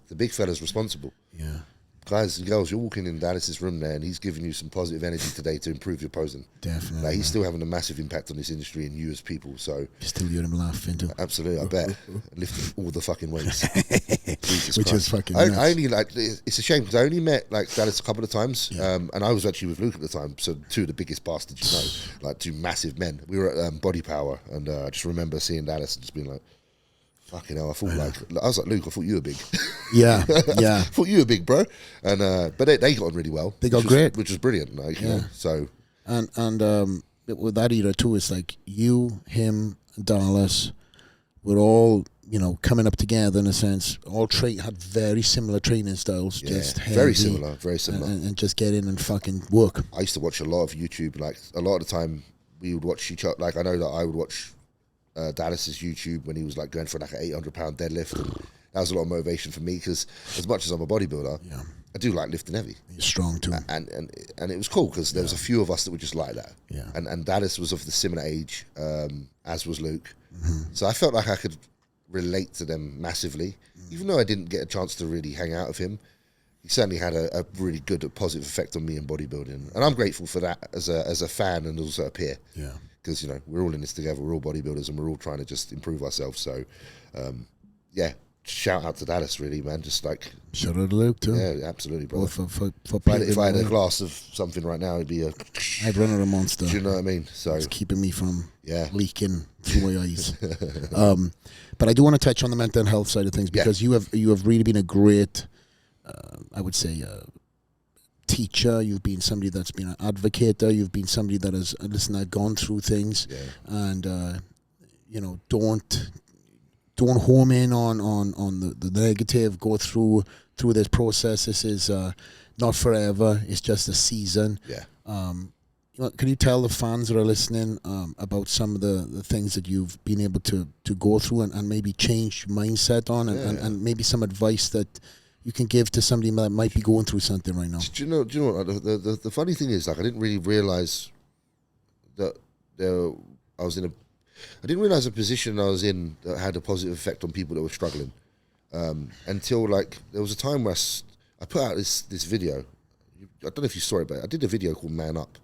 the big fella's responsible. Yeah, guys and girls, you're walking in Dallas's room there, and he's giving you some positive energy today to improve your posing. Definitely. Like, he's still having a massive impact on this industry and you as people. So You still hear him laughing too. absolutely, I bet. Lifting all the fucking weights. Which is fucking I nuts. only like, it's a shame because I only met like Dallas a couple of times, and I was actually with Luke at the time. So two of the biggest bastards you know, like two massive men. We were at Body Power, and I just remember seeing Dallas and just being like, fucking hell, I was like, Luke, I thought you were big. Yeah, yeah. I thought you were big, bro. And but they got on really well. They got great, which was brilliant. Like, you know, so and with that era too, it's like you, him, Dallas, we're all, you know, coming up together in a sense. All had very similar training styles, just heavy, very similar, and just get in and fucking work. I used to watch a lot of YouTube. Like a lot of the time, we would watch each other. Like I know that I would watch Dallas's YouTube when he was like going for like an 800-pound deadlift. And that was a lot of motivation for me because as much as I'm a bodybuilder, I do like lifting heavy. You're strong too, and it was cool because there was a few of us that were just like that. Yeah, and Dallas was of the similar age, as was Luke. So I felt like I could relate to them massively, even though I didn't get a chance to really hang out with him. He certainly had a really good, positive effect on me in bodybuilding, and I'm grateful for that as a fan and also a peer. Yeah. Because, you know, we're all in this together, we're all bodybuilders and we're all trying to just improve ourselves. So, shout out to Dallas, really, man. Just like... Shout out to Luke, too. Yeah, absolutely, bro. For if I had a glass of something right now, it'd be a... I'd run out of Monster. Do you know what I mean? So it's keeping me from leaking through my eyes. But I do want to touch on the mental health side of things because you have really been a great, I would say... teacher. You've been somebody that's been an advocate. You've been somebody that has gone through things, and you know, don't home in on the negative. Go through this process. This is not forever. It's just a season. Can you tell the fans that are listening about some of the things that you've been able to go through and maybe change mindset on, and maybe some advice that you can give to somebody that might be going through something right now? Do you know what? The funny thing is, like, I didn't really realize that I didn't realize the position I was in that had a positive effect on people that were struggling until, like, there was a time where I put out this video. I don't know if you saw it, but I did a video called Man Up,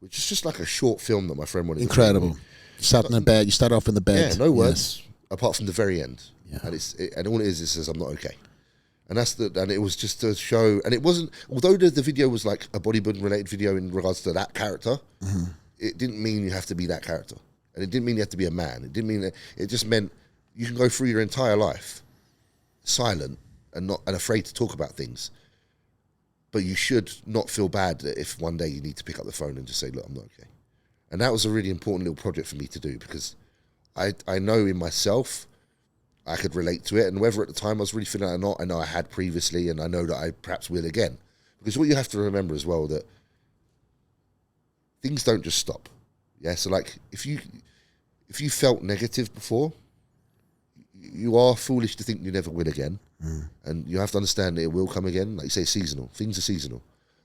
which is just like a short film that my friend wanted. Incredible. You sat in the bed. You start off in the bed. Yeah, no words apart from the very end. Yeah. And all it says I'm not okay. And and it was just to show, and it wasn't, although the video was like a bodybuilding related video in regards to that character, it didn't mean you have to be that character. And it didn't mean you have to be a man. It didn't mean that, it just meant you can go through your entire life silent and afraid to talk about things. But you should not feel bad if one day you need to pick up the phone and just say, look, I'm not okay. And that was a really important little project for me to do because I know in myself, I could relate to it, and whether at the time I was really feeling it or not, I know I had previously, and I know that I perhaps will again. Because what you have to remember as well, that things don't just stop. Yeah, so like if you felt negative before, you are foolish to think you never will again, and you have to understand that it will come again. Like you say, seasonal. Things are seasonal,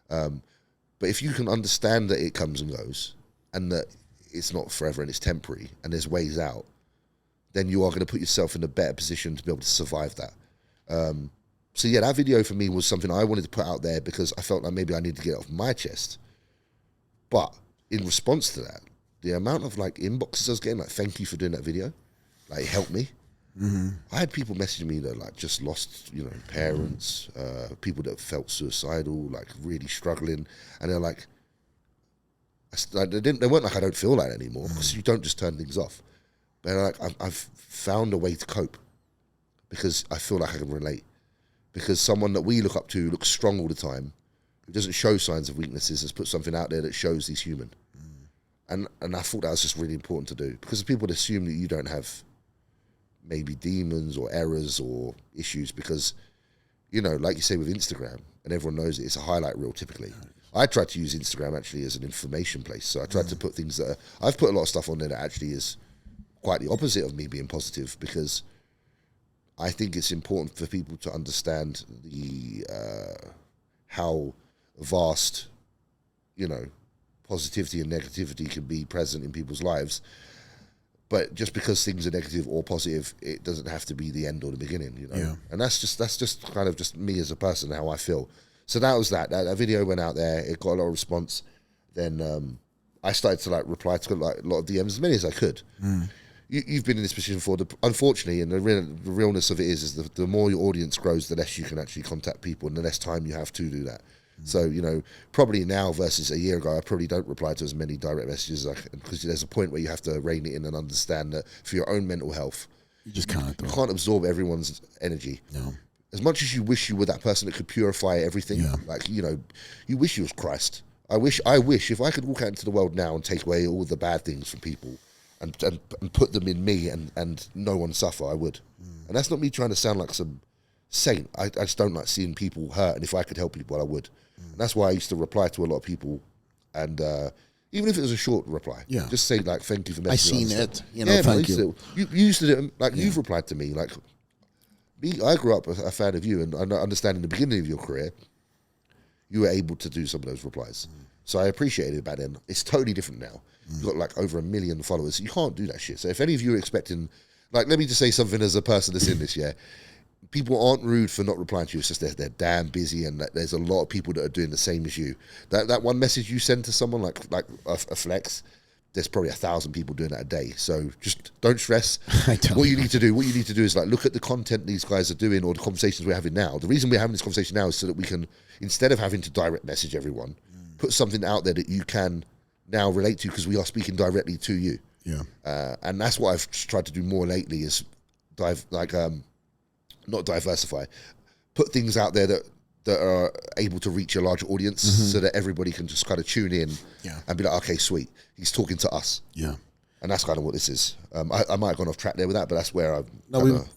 but if you can understand that it comes and goes, and that it's not forever and it's temporary, and there's ways out, then you are going to put yourself in a better position to be able to survive that. So yeah, that video for me was something I wanted to put out there because I felt like maybe I needed to get it off my chest. But in response to that, the amount of like inboxes I was getting, like, thank you for doing that video, like, it helped me. I had people messaging me that like just lost, you know, parents, people that felt suicidal, like really struggling, and they're like, they weren't like, I don't feel like that anymore, because you don't just turn things off. But like, I've found a way to cope because I feel like I can relate. Because someone that we look up to, who looks strong all the time, who doesn't show signs of weaknesses, has put something out there that shows he's human. And I thought that was just really important to do, because people assume that you don't have maybe demons or errors or issues because, you know, like you say with Instagram, and everyone knows it, it's a highlight reel typically. I tried to use Instagram actually as an information place. So I tried to put things that I've put a lot of stuff on there that actually is quite the opposite of me being positive, because I think it's important for people to understand the how vast, you know, positivity and negativity can be present in people's lives. But just because things are negative or positive, it doesn't have to be the end or the beginning, you know. Yeah. And that's just kind of just me as a person, how I feel. So that was that video went out there. It got a lot of response. Then I started to like reply to like a lot of DMs, as many as I could. You've been in this position before. Unfortunately, and the realness of it is the more your audience grows, the less you can actually contact people, and the less time you have to do that. So, you know, probably now versus a year ago, I probably don't reply to as many direct messages because there's a point where you have to rein it in and understand that for your own mental health, you just can't. You can't absorb everyone's energy. No. As much as you wish you were that person that could purify everything, like, you know, you wish you was Christ. I wish if I could walk out into the world now and take away all the bad things from people and put them in me and no one suffer, I would. And that's not me trying to sound like some saint. I just don't like seeing people hurt, and if I could help people, I would. And that's why I used to reply to a lot of people, and even if it was a short reply, just say like, "Thank you for messaging." I seen it, you know. Thank you. You used to do it, like you've replied to me. Like me, I grew up a fan of you, and I understand in the beginning of your career, you were able to do some of those replies. So I appreciated it back then. It's totally different now. You've got like over 1 million followers. You can't do that shit. So if any of you are expecting, like, let me just say something as a person that's in this, people aren't rude for not replying to you. It's just they're damn busy, and there's a lot of people that are doing the same as you. That one message you send to someone, like a flex, there's probably 1,000 people doing that a day. So just don't stress. What you need to do is like look at the content these guys are doing or the conversations we're having now. The reason we're having this conversation now is so that we can, instead of having to direct message everyone, put something out there that you can now relate to, because we are speaking directly to you. And that's what I've tried to do more lately is not diversify, put things out there that are able to reach a larger audience, so that everybody can just kind of tune in and be like, okay, sweet, he's talking to us. And that's kind of what this is. I might have gone off track there with that, but that's where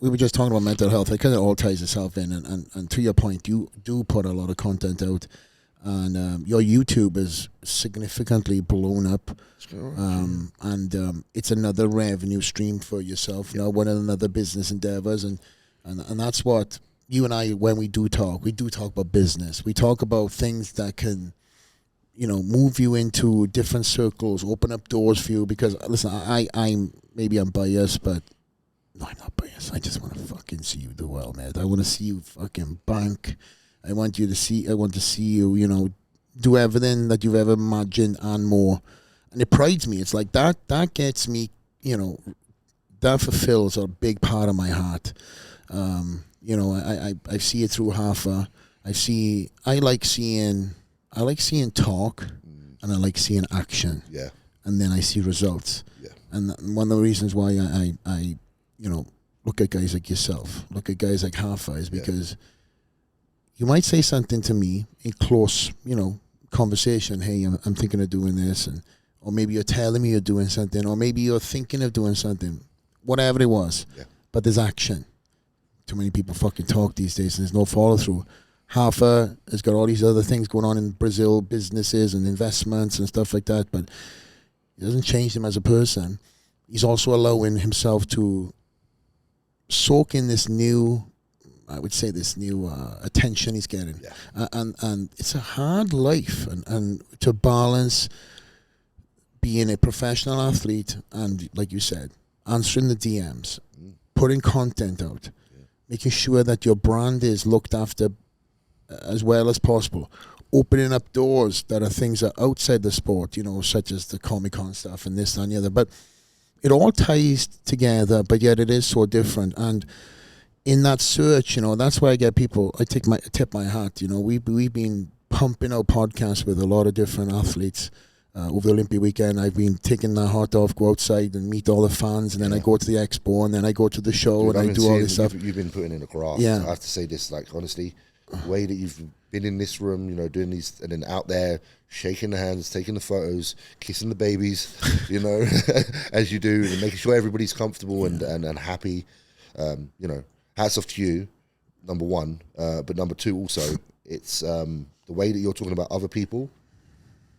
we were just talking about mental health. It kind of all ties itself in, and to your point, you do put a lot of content out, and your YouTube is significantly blown up, and it's another revenue stream for yourself. You know, one of another business endeavors, and that's what you and I, when we do talk about business. We talk about things that can, you know, move you into different circles, open up doors for you. Because listen, I'm biased, but no, I'm not biased. I just want to fucking see you do well, man. I want to see you fucking bank. I want to see you, you know, do everything that you've ever imagined and more. And it prides me. It's like that gets me, you know, that fulfills a big part of my heart. You know, I see it through Hafa. I like seeing talk, and I like seeing action. And then I see results. And one of the reasons why I you know, look at guys like yourself, look at guys like Hafa, is because you might say something to me in close, you know, conversation. Hey, I'm thinking of doing this, or maybe you're telling me you're doing something, or maybe you're thinking of doing something, whatever it was. But there's action. Too many people fucking talk these days, and there's no follow through. Hafa has got all these other things going on in Brazil, businesses and investments and stuff like that, but it doesn't change him as a person. He's also allowing himself to soak in this new, I would say, this new attention he's getting. And it's a hard life, and to balance being a professional athlete and, like you said, answering the DMs, putting content out, making sure that your brand is looked after as well as possible, opening up doors that are things that are outside the sport, you know, such as the Comic-Con stuff and this and the other. But it all ties together, but yet it is so different. And in that search, you know, that's why I get people, I tip my hat, you know, we've been pumping out podcasts with a lot of different athletes. Over the Olympia weekend, I've been taking my heart off, go outside and meet all the fans, and then I go to the expo, and then I go to the show, and I do all this stuff. You've been putting in a graft. I have to say this, like, honestly, the way that you've been in this room, you know, doing these, and then out there, shaking the hands, taking the photos, kissing the babies, you know, as you do, and making sure everybody's comfortable and happy. You know, hats off to you, number one. But number two, also, it's the way that you're talking about other people.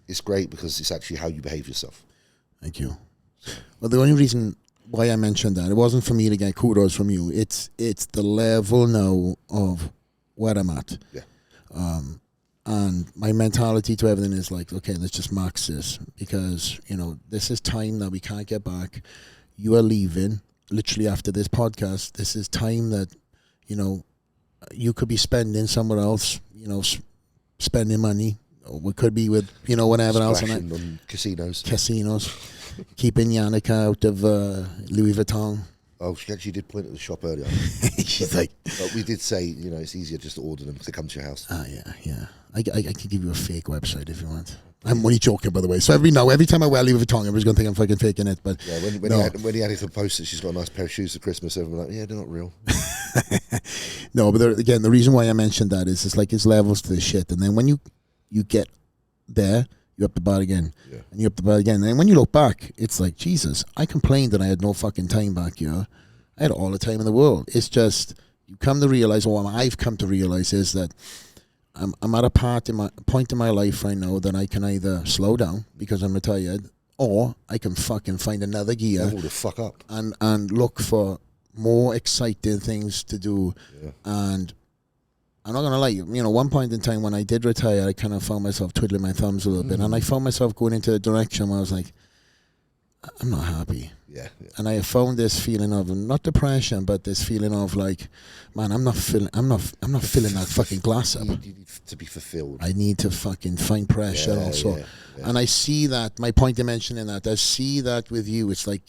It's great because it's actually how you behave yourself. Thank you. Well, the only reason why I mentioned that, it wasn't for me to get kudos from you. It's the level now of where I'm at. And my mentality to everything is like, okay, let's just max this, because, you know, this is time that we can't get back. You are leaving literally after this podcast. This is time that, you know, you could be spending somewhere else, you know, spending money. Or we could be with, whatever else. Splashing on casinos. Keeping Yannicka out of Louis Vuitton. Oh, she actually did point at the shop earlier. She's like... But we did say, it's easier just to order them because they come to your house. Yeah. I could give you a fake website if you want. I'm only joking, by the way. So every time I wear Louis Vuitton, everybody's going to think I'm fucking faking it. But yeah, when he had it posted, she's got a nice pair of shoes for Christmas. Everyone's like, yeah, they're not real. No, but again, the reason why I mentioned that is it's like it's levels to this shit. And then when you get there, you're up the bar again. Yeah. And you're up the bar again. And when you look back, it's like, Jesus, I complained that I had no fucking time back here. I had all the time in the world. It's just, you come to realize, or what I've come to realize is that I'm at a point in my life right now that I can either slow down because I'm retired, or I can fucking find another gear Level the fuck up and look for more exciting things to do. Yeah. And I'm not gonna lie, one point in time when I did retire, I kind of found myself twiddling my thumbs a little bit, and I found myself going into a direction where I was like, I'm not happy. Yeah. And I found this feeling of not depression, but this feeling of like, man, I'm not filling that fucking glass up. You need to be fulfilled. I need to fucking find pressure also. Yeah. And I see that, my point in mentioning that, I see that with you. It's like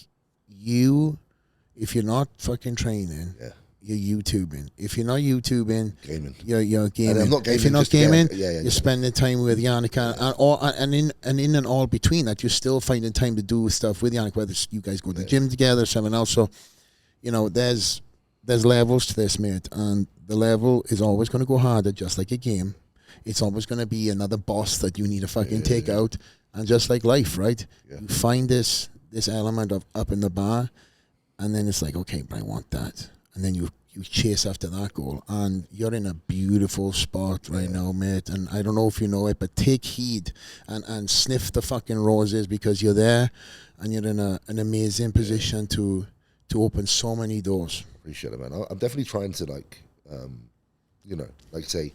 if you're not fucking training, you're YouTubing. If you're not YouTubing, gaming. You're gaming. And I'm not gaming. If you're not gaming, you're spending time with Yannicka, and in and all between that, you're still finding time to do stuff with Yannicka. Whether you guys go to the gym together, something else. So, there's levels to this, mate, and the level is always going to go harder, just like a game. It's always going to be another boss that you need to fucking take out, and just like life, right? Yeah. You find this element of up in the bar, and then it's like, okay, but I want that. And then you chase after that goal, and you're in a beautiful spot right now, mate. And I don't know if you know it, but take heed and sniff the fucking roses, because you're there, and you're in an amazing position to open so many doors. Appreciate it, man. I'm definitely trying to say,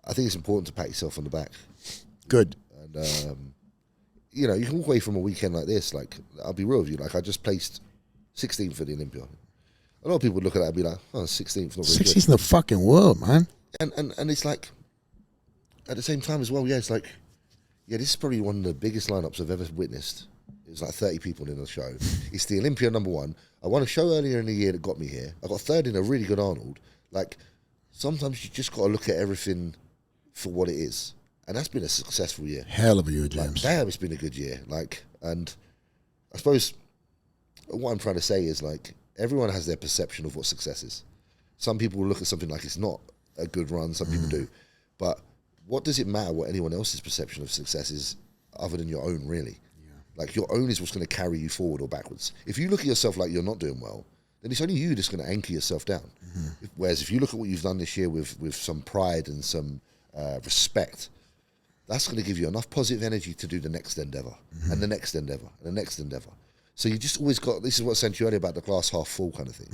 I think it's important to pat yourself on the back. Good. And you can walk away from a weekend like this. Like, I'll be real with you. Like, I just placed 16th for the Olympia. A lot of people would look at that and be like, oh, 16th, not really 16th in the fucking world, man. And it's like, at the same time as well, it's like, this is probably one of the biggest lineups I've ever witnessed. It was like 30 people in the show. It's the Olympia #1. I won a show earlier in the year that got me here. I got third in a really good Arnold. Like, sometimes you just got to look at everything for what it is. And that's been a successful year. Hell of a year, James. Damn, it's been a good year. Like, and I suppose what I'm trying to say is, like, everyone has their perception of what success is. Some people will look at something like it's not a good run. Some people do. But what does it matter what anyone else's perception of success is other than your own, really? Yeah. Like, your own is what's going to carry you forward or backwards. If you look at yourself like you're not doing well, then it's only you that's going to anchor yourself down. Whereas if you look at what you've done this year with some pride and some respect, that's going to give you enough positive energy to do the next endeavor and the next endeavor and the next endeavor. So you just always got, this is what I said to you earlier about the glass half full kind of thing.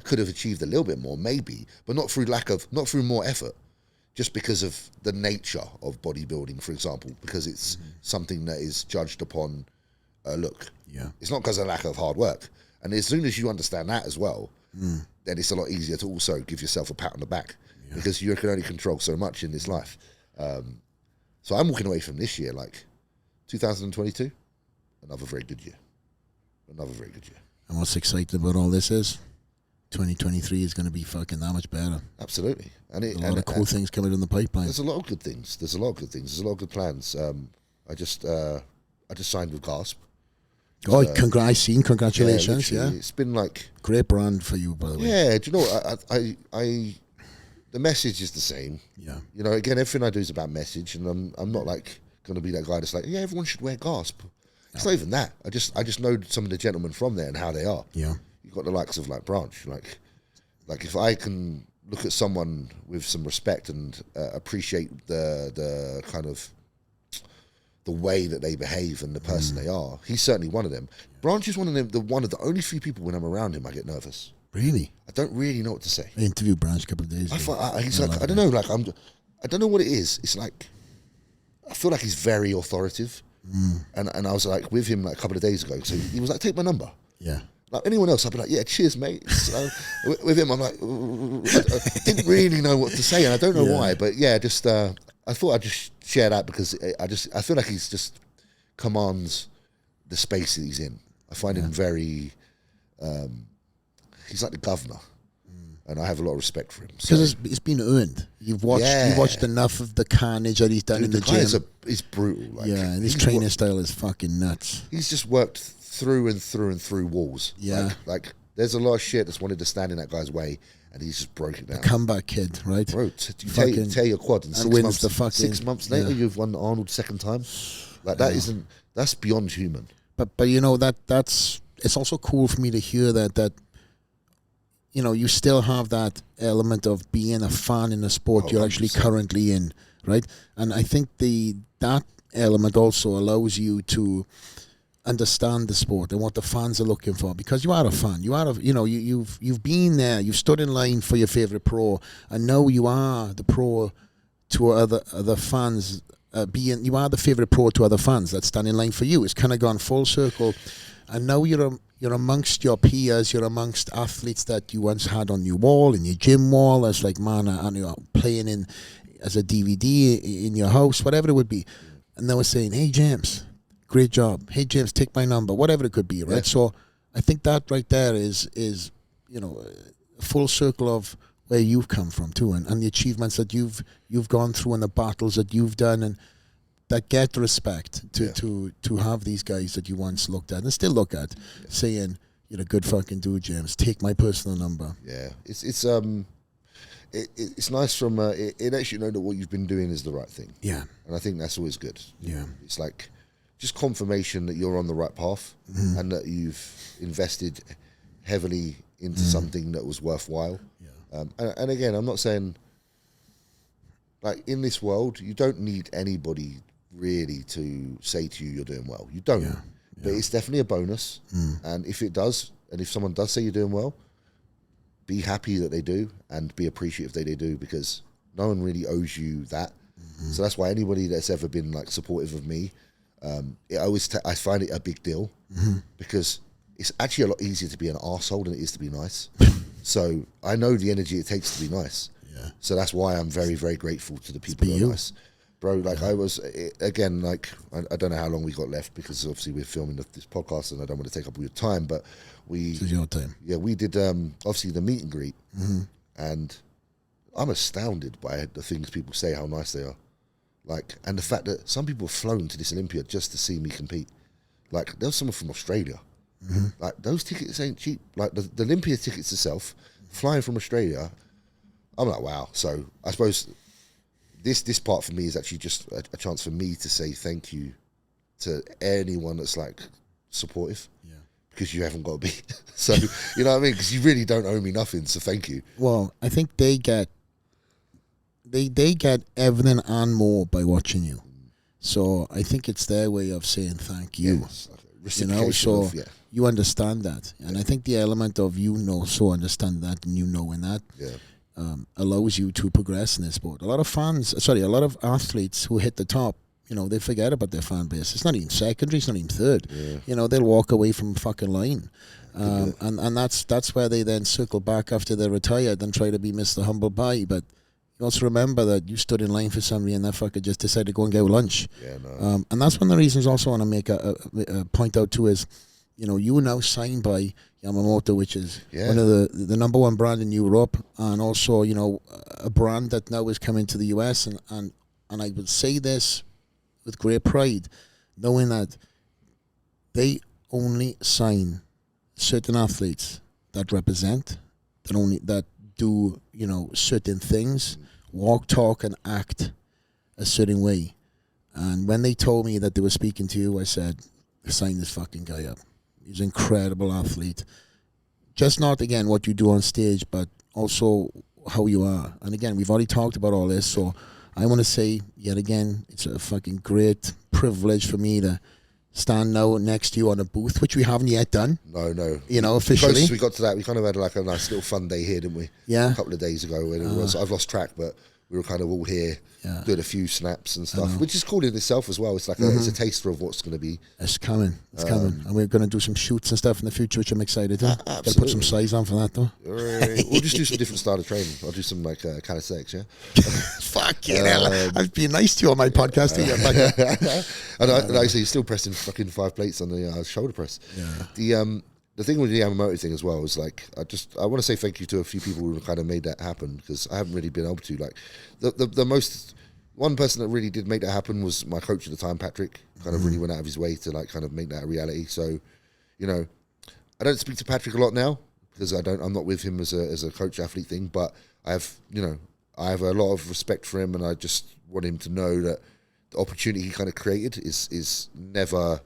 Could have achieved a little bit more, maybe, but not through more effort, just because of the nature of bodybuilding, for example, because it's something that is judged upon a look. Yeah. It's not because of lack of hard work. And as soon as you understand that as well, then it's a lot easier to also give yourself a pat on the back, because you can only control so much in this life. So I'm walking away from this year, like 2022, another very good year. Another very good year. And what's exciting about all this is 2023 is going to be fucking that much better. Absolutely. And a lot of cool things coming in the pipeline. There's a lot of good things. There's a lot of good plans. I just signed with Gasp. Oh, congratulations. Yeah. It's been like... Great brand for you, by the way. Yeah, do you know what? I the message is the same. Yeah. Again, everything I do is about message, and I'm not like going to be that guy that's like, yeah, everyone should wear Gasp. It's not even that. I just know some of the gentlemen from there and how they are. Yeah. You've got the likes of like Branch. Like if I can look at someone with some respect and appreciate the kind of the way that they behave and the person they are, he's certainly one of them. Branch is one of them. One of the only few people when I'm around him I get nervous. Really? I don't really know what to say. I interviewed Branch a couple of days ago. I don't know. Like I don't know what it is. It's like I feel like he's very authoritative. And I was like with him like a couple of days ago. So he was like, take my number. Yeah. Like anyone else, I'd be like, yeah, cheers, mate. So with him, I'm like, I didn't really know what to say, and I don't know why, but just I thought I'd just share that because I feel like he's just commands the space that he's in. I find him very, he's like the governor, and I have a lot of respect for him. Because it's been earned. You've watched enough of the carnage that he's done in the gym. He's brutal. Like, and his training style is fucking nuts. He's just worked through and through and through walls. Yeah. Like there's a lot of shit that's wanted to stand in that guy's way, and he's just broke it down. The comeback kid, right? Bro, tear your quad, and 6 months later, you've won Arnold second time. Like that's beyond human. But you know it's also cool for me to hear that you know you still have that element of being a fan in the sport you're actually currently in, right? And I think that element also allows you to understand the sport and what the fans are looking for, because you are a fan. You've been there. You've stood in line for your favorite pro, and now you are the pro to other fans. You are the favorite pro to other fans that stand in line for you. It's kind of gone full circle, and now you're amongst your peers. You're amongst athletes that you once had on your wall, in your gym wall, as like and you're playing in as a DVD in your house, whatever it would be, and they were saying, "Hey James, great job. Hey James, take my number," whatever it could be, right? Yeah. So I think that right there is a full circle of where you've come from too, and the achievements that you've gone through and the battles that you've done, and that get respect to have these guys that you once looked at and still look at, saying, "You're a good fucking dude, James. Take my personal number." Yeah, it's nice from it lets you know that what you've been doing is the right thing. Yeah, and I think that's always good. Yeah, it's like just confirmation that you're on the right path and that you've invested heavily into something that was worthwhile. Yeah. And again, I'm not saying, like, in this world, you don't need anybody really to say to you you're doing well. You don't. Yeah. But it's definitely a bonus. And if it does, and if someone does say you're doing well, be happy that they do and be appreciative that they do, because no one really owes you that. So that's why anybody that's ever been like supportive of me, I find it a big deal because it's actually a lot easier to be an arsehole than it is to be nice. So I know the energy it takes to be nice. Yeah. So that's why I'm very, very grateful to the people who are nice. Bro, like I was, again, like, I don't know how long we got left because obviously we're filming this podcast and I don't want to take up all your time, but this is your time. Yeah, we did obviously the meet and greet, and I'm astounded by the things people say, how nice they are. Like, and the fact that some people have flown to this Olympia just to see me compete. Like, there was someone from Australia. Like, those tickets ain't cheap. Like, the Olympia tickets itself, flying from Australia, I'm like, wow. So I suppose this part for me is actually just a chance for me to say thank you to anyone that's like supportive. Yeah. Because you haven't got to be. So, you know what I mean? Because you really don't owe me nothing, so thank you. Well, I think they get everything and more by watching you. So I think it's their way of saying thank you. Yes. So you understand that. And I think the element of understand that and knowing that allows you to progress in this sport. A lot of athletes who hit the top, they forget about their fan base. It's not even secondary, it's not even third. Yeah. They'll walk away from fucking line. And that's where they then circle back after they're retired and try to be Mr. Humble Pie. But you also remember that you stood in line for somebody and that fucker just decided to go and get lunch. Yeah, no. And that's one of the reasons also I want to make a point out too is, you are now signed by Yamamoto, which is one of the number one brand in Europe, and also, a brand that now is coming to the US. And I would say this with great pride, knowing that they only sign certain athletes that represent, that do, certain things, walk, talk, and act a certain way. And when they told me that they were speaking to you, I said, sign this fucking guy up. He's an incredible athlete. Just not, again, what you do on stage, but also how you are. And again, we've already talked about all this, so I want to say, yet again, it's a fucking great privilege for me to stand now next to you on a booth, which we haven't yet done. No. Officially. Close we got to that, we kind of had like a nice little fun day here, didn't we? Yeah. A couple of days ago when it was. I've lost track, but we were kind of all here doing a few snaps and stuff, which is cool in itself as well. It's like it's a taster of what's going to be. It's coming. It's coming. And we're going to do some shoots and stuff in the future, which I'm excited to. Got to put some size on for that, though. We'll just do some different style of training. I'll do some like calisthenics, yeah? Fuck yeah. I've been nice to you on my podcast. And like I say, you're still pressing fucking 5 plates on the shoulder press. Yeah. The thing with the Yamamoto thing as well is like I want to say thank you to a few people who kind of made that happen, because I haven't really been able to. Like the most one person that really did make that happen was my coach at the time, Patrick. Kind of really went out of his way to like kind of make that a reality. So, you know, I don't speak to Patrick a lot now because I'm not with him as a coach athlete thing, but I have a lot of respect for him, and I just want him to know that the opportunity he kind of created is never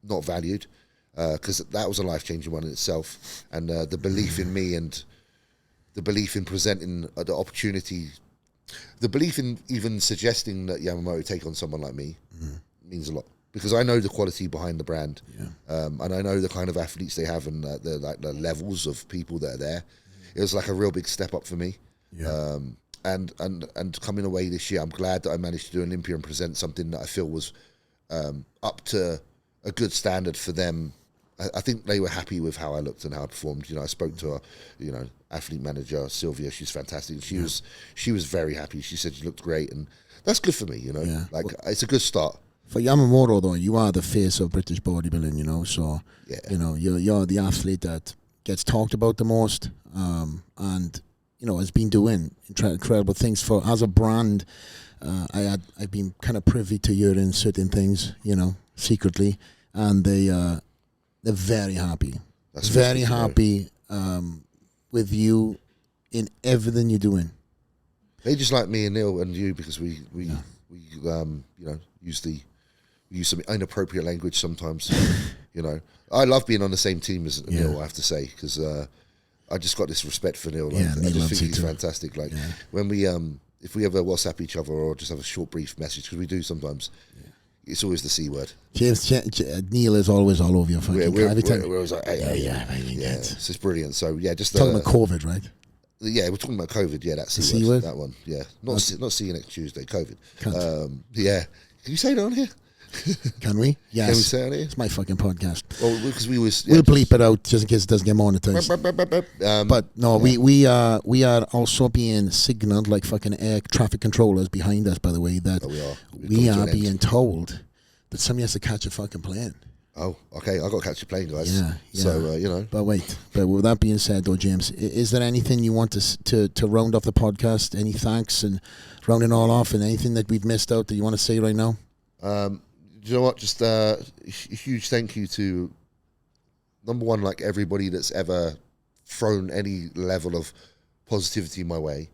not valued. Because that was a life-changing one in itself, and the belief in me and the belief in presenting the opportunity, the belief in even suggesting that Yamamoto take on someone like me means a lot, because I know the quality behind the brand, and I know the kind of athletes they have and the levels of people that are there. It was like a real big step up for me, and coming away this year, I'm glad that I managed to do Olympia and present something that I feel was up to a good standard for them. I think they were happy with how I looked and how I performed. You know, I spoke to our, athlete manager Sylvia. She's fantastic. She was very happy. She said she looked great, and that's good for me. It's a good start. For Yamamoto, though, you are the face of British bodybuilding. So you're the athlete that gets talked about the most, and has been doing incredible things for as a brand. I've been kind of privy to hearing certain things, secretly, and they're very happy. That's very happy with you in everything you're doing. They just like me and Neil and you because we use some inappropriate language sometimes. I love being on the same team as Neil, I have to say, because I just got this respect for Neil. I just think he's fantastic. Like when we if we ever WhatsApp each other or just have a short brief message, because we do sometimes. It's always the C word. Neil is always all over your fucking we're always like, yeah. So it's brilliant. So just talking about COVID, right? Yeah, we're talking about COVID. Yeah, that's the C word. That one. Yeah, not see you next Tuesday. COVID. Yeah, can you say it on here? Can we? Yes. Can we say it on here? It's my fucking podcast. Well, because we'll bleep it out just in case it doesn't get monetized. But no, we are also being signaled like fucking air traffic controllers behind us. By the way, that we are being told that somebody has to catch a fucking plane. Oh, okay. I got to catch a plane, guys. Yeah. So But wait. But with that being said, though, James, is there anything you want to round off the podcast? Any thanks and rounding all off, and anything that we've missed out that you want to say right now? You know what? Just a huge thank you to, number one, like everybody that's ever thrown any level of positivity my way.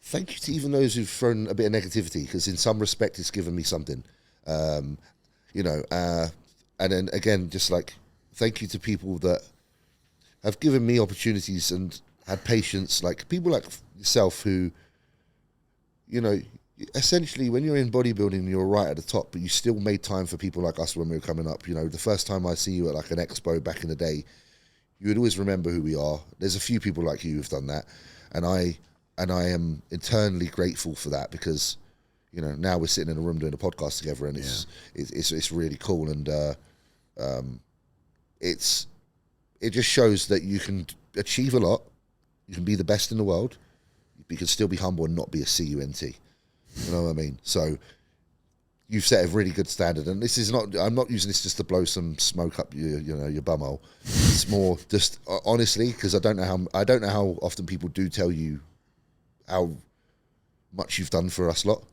Thank you to even those who've thrown a bit of negativity, because in some respect it's given me something. And then again, just like thank you to people that have given me opportunities and had patience, like people like yourself who, essentially, when you're in bodybuilding, you're right at the top, but you still made time for people like us when we were coming up. The first time I see you at like an expo back in the day, you would always remember who we are. There's a few people like you who've done that, and I am eternally grateful for that, because now we're sitting in a room doing a podcast together, and it's really cool, and it just shows that you can achieve a lot, you can be the best in the world, but you can still be humble and not be a CUNT. You know what I mean? So you've set a really good standard, and this is not. I'm not using this just to blow some smoke up your bumhole. It's more just honestly, because I don't know how often people do tell you how much you've done for us lot.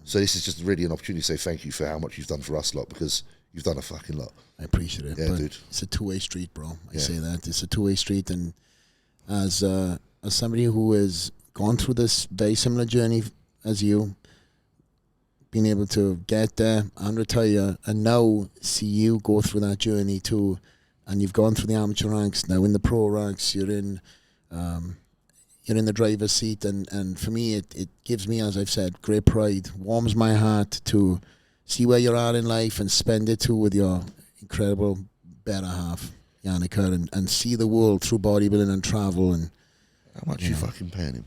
So this is just really an opportunity to say thank you for how much you've done for us lot, because you've done a fucking lot. I appreciate it. Yeah, but dude. It's a two-way street, bro. I say that it's a two-way street, and as somebody who has gone through this very similar journey as you, being able to get there and retire, and now see you go through that journey too, and you've gone through the amateur ranks, now in the pro ranks, you're in the driver's seat, and for me it gives me, as I've said, great pride, warms my heart to see where you're at in life and spend it too with your incredible better half, Yannicka, and see the world through bodybuilding and travel. And how much you fucking paying him?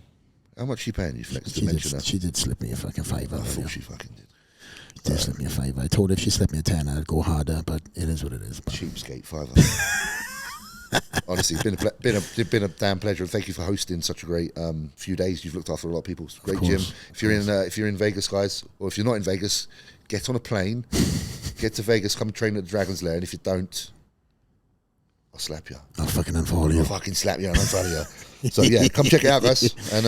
How much she paying you, Flex, to mention that? She did slip me a fucking $5. I thought she fucking did. She did slip me a $5. I told her if she slipped me a 10, I'd go harder, but it is what it is. But. Cheapskate $5. Honestly, it's been a damn pleasure, and thank you for hosting such a great few days. You've looked after a lot of people. It's a great gym. If you're in Vegas, guys, or if you're not in Vegas, get on a plane, get to Vegas, come train at the Dragon's Lair, and if you don't, I'll slap you. I'll fucking unfollow you. I'll fucking slap you and unfollow you. So yeah, come check it out, guys, and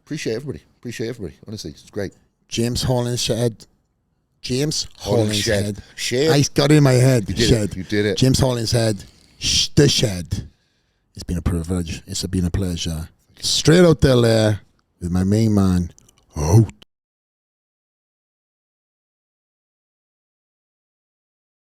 appreciate everybody. Honestly, it's great. James Hollingshead. Shed. I got it in my head. You did it. James Hollingshead. The Shed. It's been a privilege. It's been a pleasure. Straight out there with my main man, out.